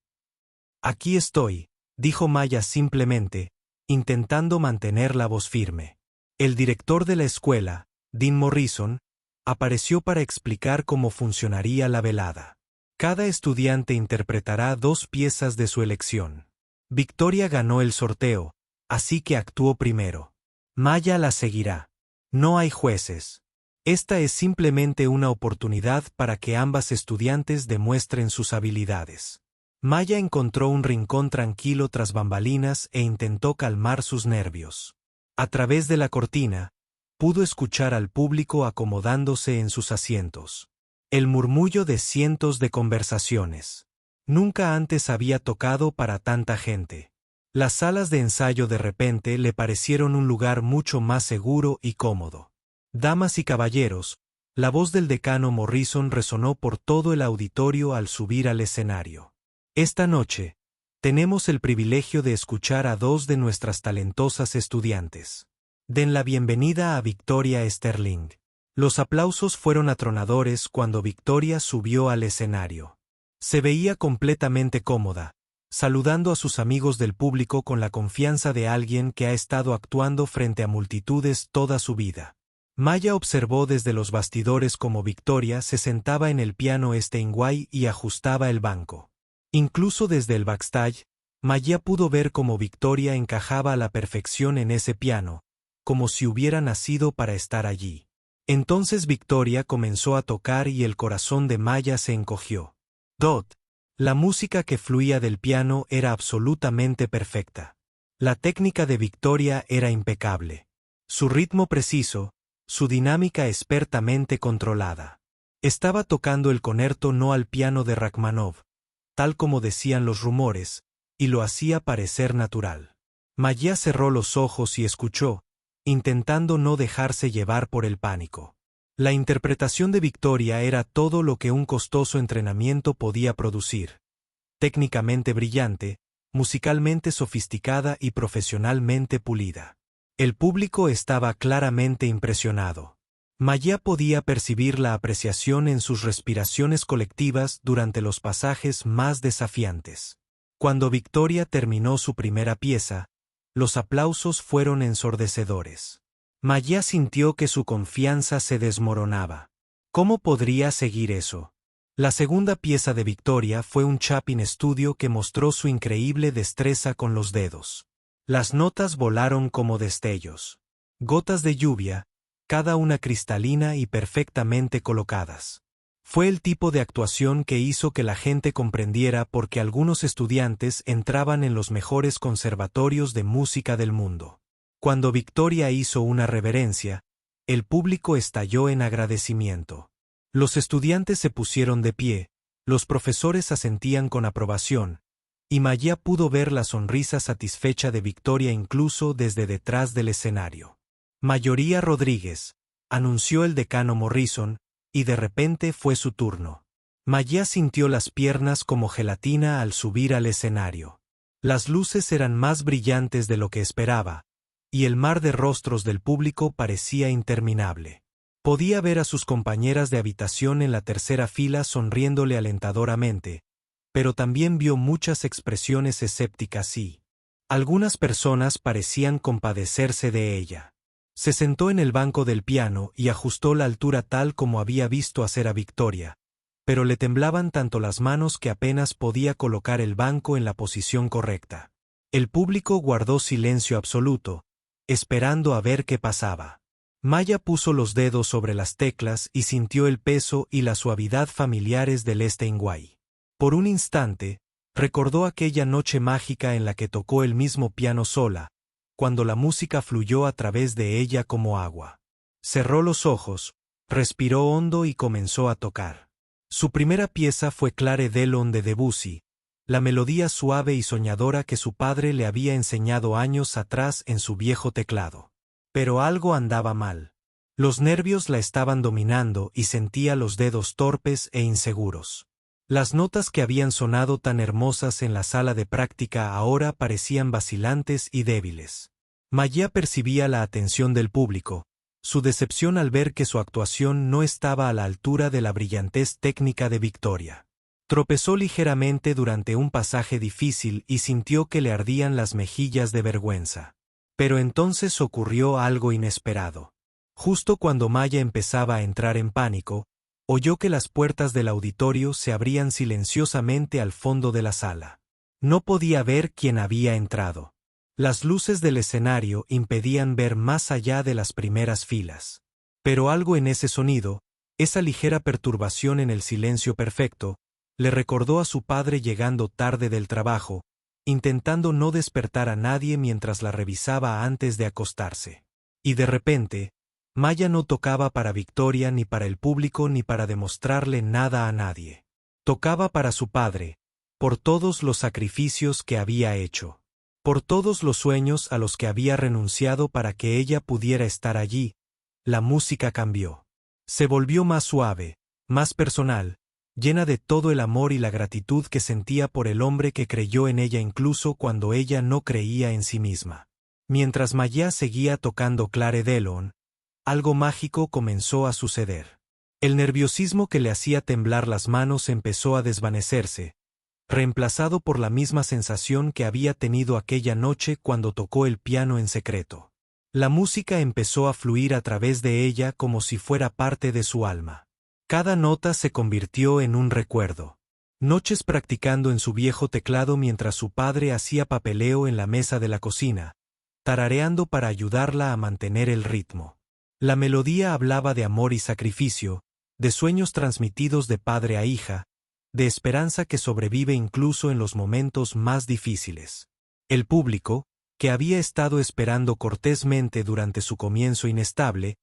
«Aquí estoy», dijo Maya simplemente, intentando mantener la voz firme. El director de la escuela, Dean Morrison, apareció para explicar cómo funcionaría la velada. Cada estudiante interpretará 2 piezas de su elección. Victoria ganó el sorteo, así que actuó primero. Maya la seguirá. No hay jueces. Esta es simplemente una oportunidad para que ambas estudiantes demuestren sus habilidades. Maya encontró un rincón tranquilo tras bambalinas e intentó calmar sus nervios. A través de la cortina, pudo escuchar al público acomodándose en sus asientos. El murmullo de cientos de conversaciones. Nunca antes había tocado para tanta gente. Las salas de ensayo de repente le parecieron un lugar mucho más seguro y cómodo. Damas y caballeros, la voz del decano Morrison resonó por todo el auditorio al subir al escenario. Esta noche, tenemos el privilegio de escuchar a 2 de nuestras talentosas estudiantes. Den la bienvenida a Victoria Sterling. Los aplausos fueron atronadores cuando Victoria subió al escenario. Se veía completamente cómoda, saludando a sus amigos del público con la confianza de alguien que ha estado actuando frente a multitudes toda su vida. Maya observó desde los bastidores cómo Victoria se sentaba en el piano Steinway y ajustaba el banco. Incluso desde el backstage, Maya pudo ver cómo Victoria encajaba a la perfección en ese piano, como si hubiera nacido para estar allí. Entonces Victoria comenzó a tocar y el corazón de Maya se encogió. La música que fluía del piano era absolutamente perfecta. La técnica de Victoria era impecable. Su ritmo preciso, su dinámica expertamente controlada. Estaba tocando el concerto no al piano de Rachmaninoff, tal como decían los rumores, y lo hacía parecer natural. Maya cerró los ojos y escuchó, intentando no dejarse llevar por el pánico. La interpretación de Victoria era todo lo que un costoso entrenamiento podía producir. Técnicamente brillante, musicalmente sofisticada y profesionalmente pulida. El público estaba claramente impresionado. Maya podía percibir la apreciación en sus respiraciones colectivas durante los pasajes más desafiantes. Cuando Victoria terminó su primera pieza, los aplausos fueron ensordecedores. Maya sintió que su confianza se desmoronaba. ¿Cómo podría seguir eso? La segunda pieza de Victoria fue un Chopin estudio que mostró su increíble destreza con los dedos. Las notas volaron como destellos. Gotas de lluvia, cada una cristalina y perfectamente colocadas. Fue el tipo de actuación que hizo que la gente comprendiera por qué algunos estudiantes entraban en los mejores conservatorios de música del mundo. Cuando Victoria hizo una reverencia, el público estalló en agradecimiento. Los estudiantes se pusieron de pie, los profesores asentían con aprobación, y Maya pudo ver la sonrisa satisfecha de Victoria incluso desde detrás del escenario. Mayoría Rodríguez, anunció el decano Morrison, y de repente fue su turno. Maya sintió las piernas como gelatina al subir al escenario. Las luces eran más brillantes de lo que esperaba, y el mar de rostros del público parecía interminable. Podía ver a sus compañeras de habitación en la tercera fila sonriéndole alentadoramente, pero también vio muchas expresiones escépticas y algunas personas parecían compadecerse de ella. Se sentó en el banco del piano y ajustó la altura tal como había visto hacer a Victoria, pero le temblaban tanto las manos que apenas podía colocar el banco en la posición correcta. El público guardó silencio absoluto, esperando a ver qué pasaba. Maya puso los dedos sobre las teclas y sintió el peso y la suavidad familiares del Steinway. Por un instante, recordó aquella noche mágica en la que tocó el mismo piano sola, cuando la música fluyó a través de ella como agua. Cerró los ojos, respiró hondo y comenzó a tocar. Su primera pieza fue Clare Delon de Debussy, la melodía suave y soñadora que su padre le había enseñado años atrás en su viejo teclado. Pero algo andaba mal. Los nervios la estaban dominando y sentía los dedos torpes e inseguros. Las notas que habían sonado tan hermosas en la sala de práctica ahora parecían vacilantes y débiles. Maya percibía la atención del público, su decepción al ver que su actuación no estaba a la altura de la brillantez técnica de Victoria. Tropezó ligeramente durante un pasaje difícil y sintió que le ardían las mejillas de vergüenza. Pero entonces ocurrió algo inesperado. Justo cuando Maya empezaba a entrar en pánico, oyó que las puertas del auditorio se abrían silenciosamente al fondo de la sala. No podía ver quién había entrado. Las luces del escenario impedían ver más allá de las primeras filas. Pero algo en ese sonido, esa ligera perturbación en el silencio perfecto, le recordó a su padre llegando tarde del trabajo, intentando no despertar a nadie mientras la revisaba antes de acostarse. Y de repente, Maya no tocaba para Victoria ni para el público ni para demostrarle nada a nadie. Tocaba para su padre, por todos los sacrificios que había hecho. Por todos los sueños a los que había renunciado para que ella pudiera estar allí. La música cambió. Se volvió más suave, más personal, llena de todo el amor y la gratitud que sentía por el hombre que creyó en ella incluso cuando ella no creía en sí misma. Mientras Maya seguía tocando Clare Delon, algo mágico comenzó a suceder. El nerviosismo que le hacía temblar las manos empezó a desvanecerse, reemplazado por la misma sensación que había tenido aquella noche cuando tocó el piano en secreto. La música empezó a fluir a través de ella como si fuera parte de su alma. Cada nota se convirtió en un recuerdo. Noches practicando en su viejo teclado mientras su padre hacía papeleo en la mesa de la cocina, tarareando para ayudarla a mantener el ritmo. La melodía hablaba de amor y sacrificio, de sueños transmitidos de padre a hija, de esperanza que sobrevive incluso en los momentos más difíciles. El público, que había estado esperando cortésmente durante su comienzo inestable,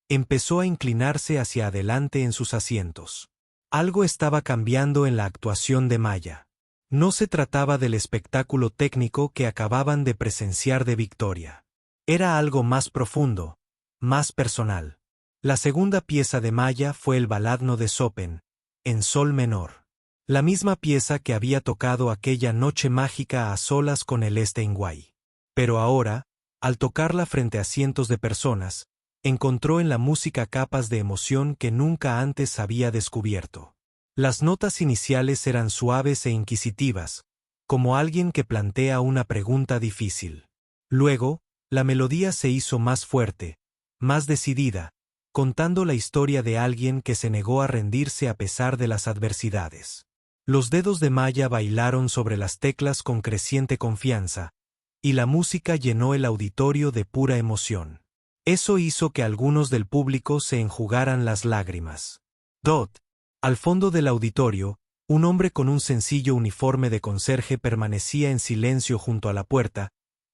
empezó a inclinarse hacia adelante en sus asientos. Algo estaba cambiando en la actuación de Maya. No se trataba del espectáculo técnico que acababan de presenciar de Victoria. Era algo más profundo, más personal. La segunda pieza de Maya fue el Baladno de Chopin, en sol menor. La misma pieza que había tocado aquella noche mágica a solas con el Steinway. Pero ahora, al tocarla frente a cientos de personas, encontró en la música capas de emoción que nunca antes había descubierto. Las notas iniciales eran suaves e inquisitivas, como alguien que plantea una pregunta difícil. Luego, la melodía se hizo más fuerte, más decidida, contando la historia de alguien que se negó a rendirse a pesar de las adversidades. Los dedos de Maya bailaron sobre las teclas con creciente confianza, y la música llenó el auditorio de pura emoción. Eso hizo que algunos del público se enjugaran las lágrimas. Al fondo del auditorio, un hombre con un sencillo uniforme de conserje permanecía en silencio junto a la puerta,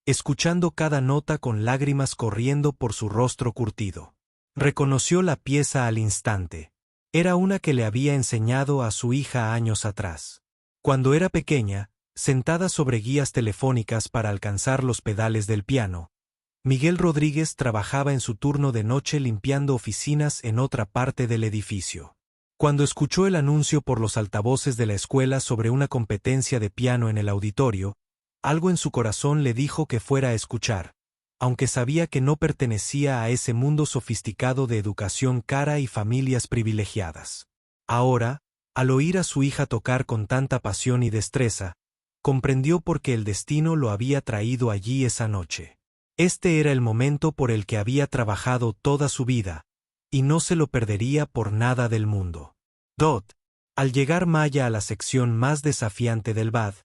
escuchando cada nota con lágrimas corriendo por su rostro curtido. Reconoció la pieza al instante. Era una que le había enseñado a su hija años atrás. Cuando era pequeña, sentada sobre guías telefónicas para alcanzar los pedales del piano, Miguel Rodríguez trabajaba en su turno de noche limpiando oficinas en otra parte del edificio. Cuando escuchó el anuncio por los altavoces de la escuela sobre una competencia de piano en el auditorio, algo en su corazón le dijo que fuera a escuchar, aunque sabía que no pertenecía a ese mundo sofisticado de educación cara y familias privilegiadas. Ahora, al oír a su hija tocar con tanta pasión y destreza, comprendió por qué el destino lo había traído allí esa noche. Este era el momento por el que había trabajado toda su vida, y no se lo perdería por nada del mundo. Al llegar Maya a la sección más desafiante del BAD,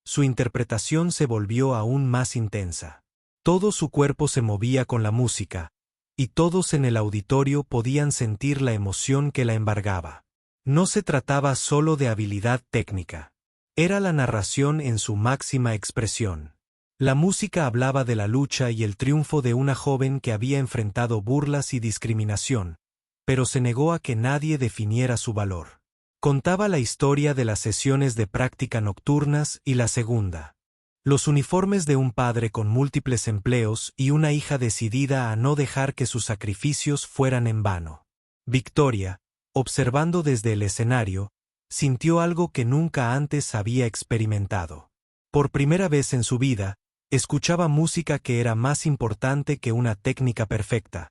su interpretación se volvió aún más intensa. Todo su cuerpo se movía con la música, y todos en el auditorio podían sentir la emoción que la embargaba. No se trataba solo de habilidad técnica. Era la narración en su máxima expresión. La música hablaba de la lucha y el triunfo de una joven que había enfrentado burlas y discriminación, pero se negó a que nadie definiera su valor. Contaba la historia de las sesiones de práctica nocturnas y la segunda. Los uniformes de un padre con múltiples empleos y una hija decidida a no dejar que sus sacrificios fueran en vano. Victoria, observando desde el escenario, sintió algo que nunca antes había experimentado. Por primera vez en su vida, escuchaba música que era más importante que una técnica perfecta,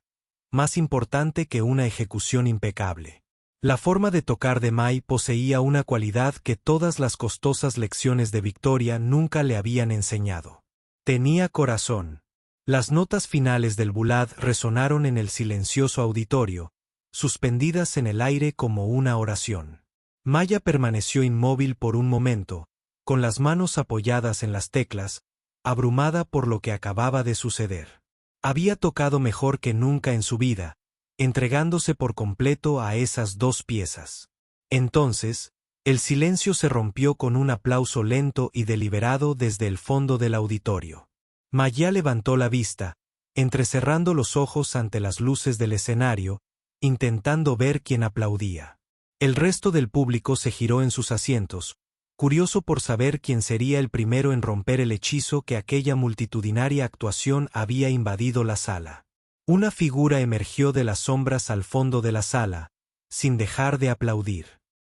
más importante que una ejecución impecable. La forma de tocar de Mai poseía una cualidad que todas las costosas lecciones de Victoria nunca le habían enseñado. Tenía corazón. Las notas finales del bulad resonaron en el silencioso auditorio, suspendidas en el aire como una oración. Maya permaneció inmóvil por un momento, con las manos apoyadas en las teclas, abrumada por lo que acababa de suceder. Había tocado mejor que nunca en su vida, entregándose por completo a esas dos piezas. Entonces, el silencio se rompió con un aplauso lento y deliberado desde el fondo del auditorio. Maya levantó la vista, entrecerrando los ojos ante las luces del escenario, intentando ver quién aplaudía. El resto del público se giró en sus asientos, curioso por saber quién sería el primero en romper el hechizo que aquella multitudinaria actuación había invadido la sala. Una figura emergió de las sombras al fondo de la sala, sin dejar de aplaudir.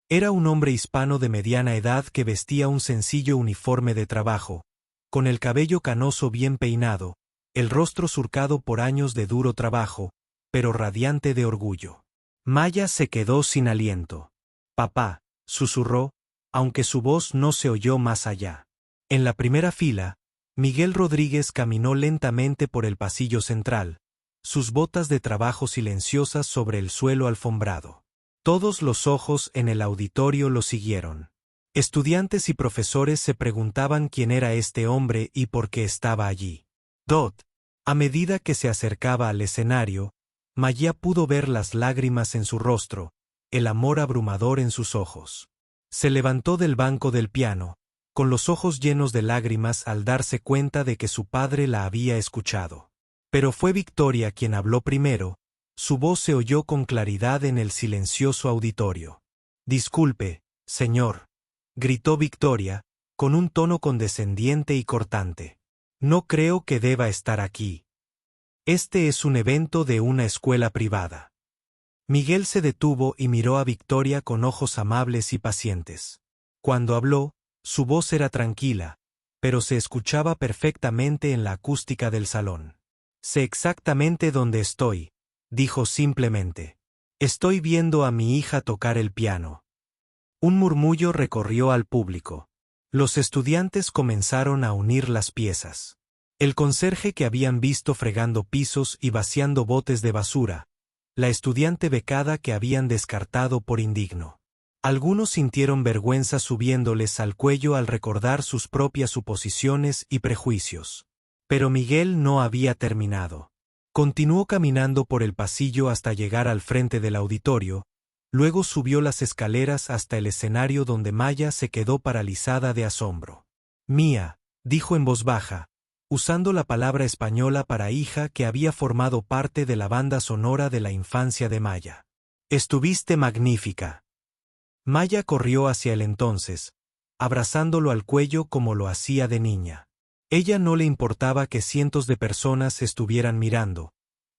Era un hombre hispano de mediana edad que vestía un sencillo uniforme de trabajo, con el cabello canoso bien peinado, el rostro surcado por años de duro trabajo, pero radiante de orgullo. Maya se quedó sin aliento. «Papá», susurró, aunque su voz no se oyó más allá. En la primera fila, Miguel Rodríguez caminó lentamente por el pasillo central, sus botas de trabajo silenciosas sobre el suelo alfombrado. Todos los ojos en el auditorio lo siguieron. Estudiantes y profesores se preguntaban quién era este hombre y por qué estaba allí. A medida que se acercaba al escenario, Maya pudo ver las lágrimas en su rostro, el amor abrumador en sus ojos. Se levantó del banco del piano, con los ojos llenos de lágrimas al darse cuenta de que su padre la había escuchado. Pero fue Victoria quien habló primero, su voz se oyó con claridad en el silencioso auditorio. «Disculpe, señor», gritó Victoria, con un tono condescendiente y cortante. «No creo que deba estar aquí. Este es un evento de una escuela privada». Miguel se detuvo y miró a Victoria con ojos amables y pacientes. Cuando habló, su voz era tranquila, pero se escuchaba perfectamente en la acústica del salón. «Sé exactamente dónde estoy», dijo simplemente. «Estoy viendo a mi hija tocar el piano». Un murmullo recorrió al público. Los estudiantes comenzaron a unir las piezas. El conserje que habían visto fregando pisos y vaciando botes de basura, la estudiante becada que habían descartado por indigno. Algunos sintieron vergüenza subiéndoles al cuello al recordar sus propias suposiciones y prejuicios. Pero Miguel no había terminado. Continuó caminando por el pasillo hasta llegar al frente del auditorio, luego subió las escaleras hasta el escenario donde Maya se quedó paralizada de asombro. «Mía», dijo en voz baja, usando la palabra española para hija que había formado parte de la banda sonora de la infancia de Maya. «Estuviste magnífica». Maya corrió hacia él entonces, abrazándolo al cuello como lo hacía de niña. Ella no le importaba que cientos de personas estuvieran mirando,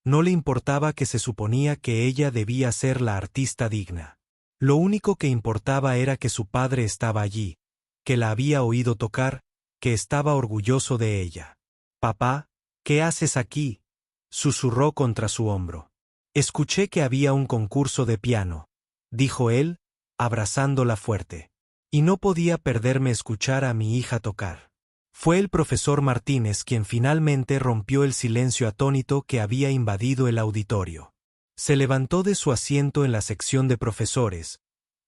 no le importaba que se suponía que ella debía ser la artista digna. Lo único que importaba era que su padre estaba allí, que la había oído tocar, que estaba orgulloso de ella. «Papá, ¿qué haces aquí?», susurró contra su hombro. «Escuché que había un concurso de piano», dijo él, abrazándola fuerte. «Y no podía perderme escuchar a mi hija tocar». Fue el profesor Martínez quien finalmente rompió el silencio atónito que había invadido el auditorio. Se levantó de su asiento en la sección de profesores,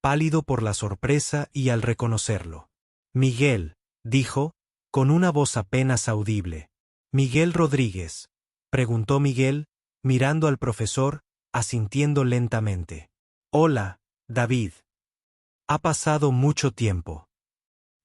pálido por la sorpresa y al reconocerlo. «Miguel», dijo, con una voz apenas audible. «Miguel Rodríguez», preguntó Miguel, mirando al profesor, asintiendo lentamente. «Hola, David. Ha pasado mucho tiempo».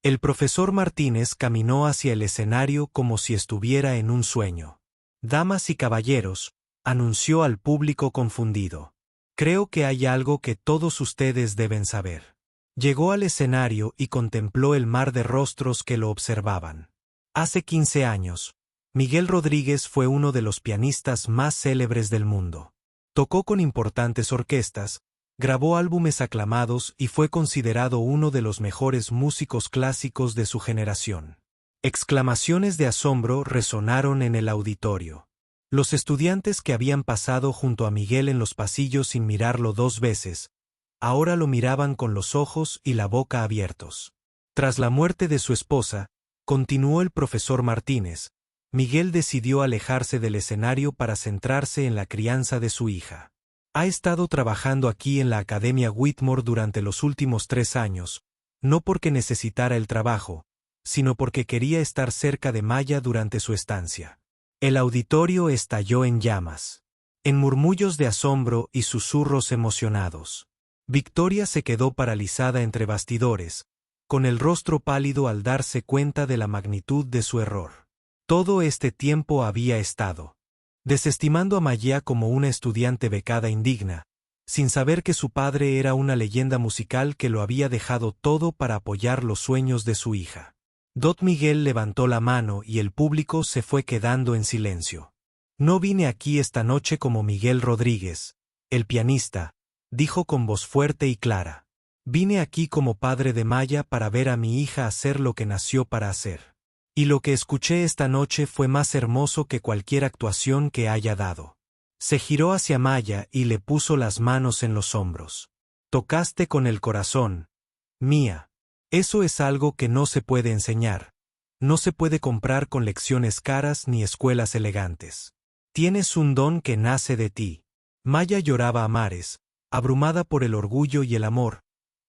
El profesor Martínez caminó hacia el escenario como si estuviera en un sueño. «Damas y caballeros», anunció al público confundido. «Creo que hay algo que todos ustedes deben saber. Llegó al escenario y contempló el mar de rostros que lo observaban. Hace 15 años, Miguel Rodríguez fue uno de los pianistas más célebres del mundo. Tocó con importantes orquestas, grabó álbumes aclamados y fue considerado uno de los mejores músicos clásicos de su generación. Exclamaciones de asombro resonaron en el auditorio. Los estudiantes que habían pasado junto a Miguel en los pasillos sin mirarlo 2 veces, ahora lo miraban con los ojos y la boca abiertos. Tras la muerte de su esposa, continuó el profesor Martínez, Miguel decidió alejarse del escenario para centrarse en la crianza de su hija. Ha estado trabajando aquí en la Academia Whitmore durante los últimos 3 años, no porque necesitara el trabajo, sino porque quería estar cerca de Maya durante su estancia. El auditorio estalló en llamas, en murmullos de asombro y susurros emocionados. Victoria se quedó paralizada entre bastidores, con el rostro pálido al darse cuenta de la magnitud de su error. Todo este tiempo había estado desestimando a Maya como una estudiante becada indigna, sin saber que su padre era una leyenda musical que lo había dejado todo para apoyar los sueños de su hija. Dot Miguel levantó la mano y el público se fue quedando en silencio. No vine aquí esta noche como Miguel Rodríguez, el pianista, dijo con voz fuerte y clara. Vine aquí como padre de Maya para ver a mi hija hacer lo que nació para hacer. Y lo que escuché esta noche fue más hermoso que cualquier actuación que haya dado. Se giró hacia Maya y le puso las manos en los hombros. Tocaste con el corazón, Mía. Eso es algo que no se puede enseñar. No se puede comprar con lecciones caras ni escuelas elegantes. Tienes un don que nace de ti. Maya lloraba a mares, abrumada por el orgullo y el amor,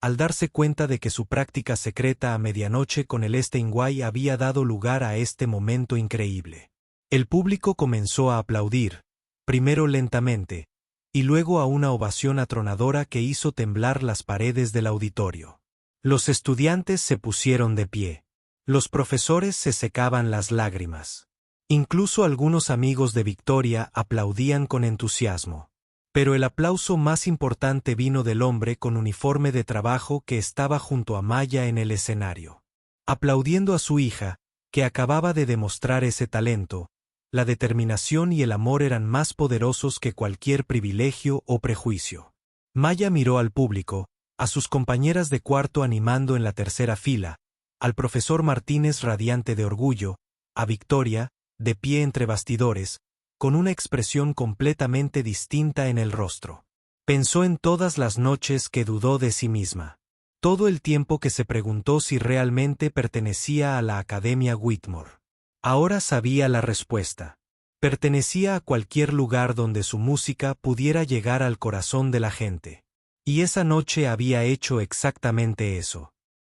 al darse cuenta de que su práctica secreta a medianoche con el Steinway había dado lugar a este momento increíble. El público comenzó a aplaudir, primero lentamente, y luego a una ovación atronadora que hizo temblar las paredes del auditorio. Los estudiantes se pusieron de pie. Los profesores se secaban las lágrimas. Incluso algunos amigos de Victoria aplaudían con entusiasmo. Pero el aplauso más importante vino del hombre con uniforme de trabajo que estaba junto a Maya en el escenario. Aplaudiendo a su hija, que acababa de demostrar ese talento, la determinación y el amor eran más poderosos que cualquier privilegio o prejuicio. Maya miró al público, a sus compañeras de cuarto animando en la tercera fila, al profesor Martínez radiante de orgullo, a Victoria, de pie entre bastidores, con una expresión completamente distinta en el rostro. Pensó en todas las noches que dudó de sí misma. Todo el tiempo que se preguntó si realmente pertenecía a la Academia Whitmore. Ahora sabía la respuesta. Pertenecía a cualquier lugar donde su música pudiera llegar al corazón de la gente. Y esa noche había hecho exactamente eso.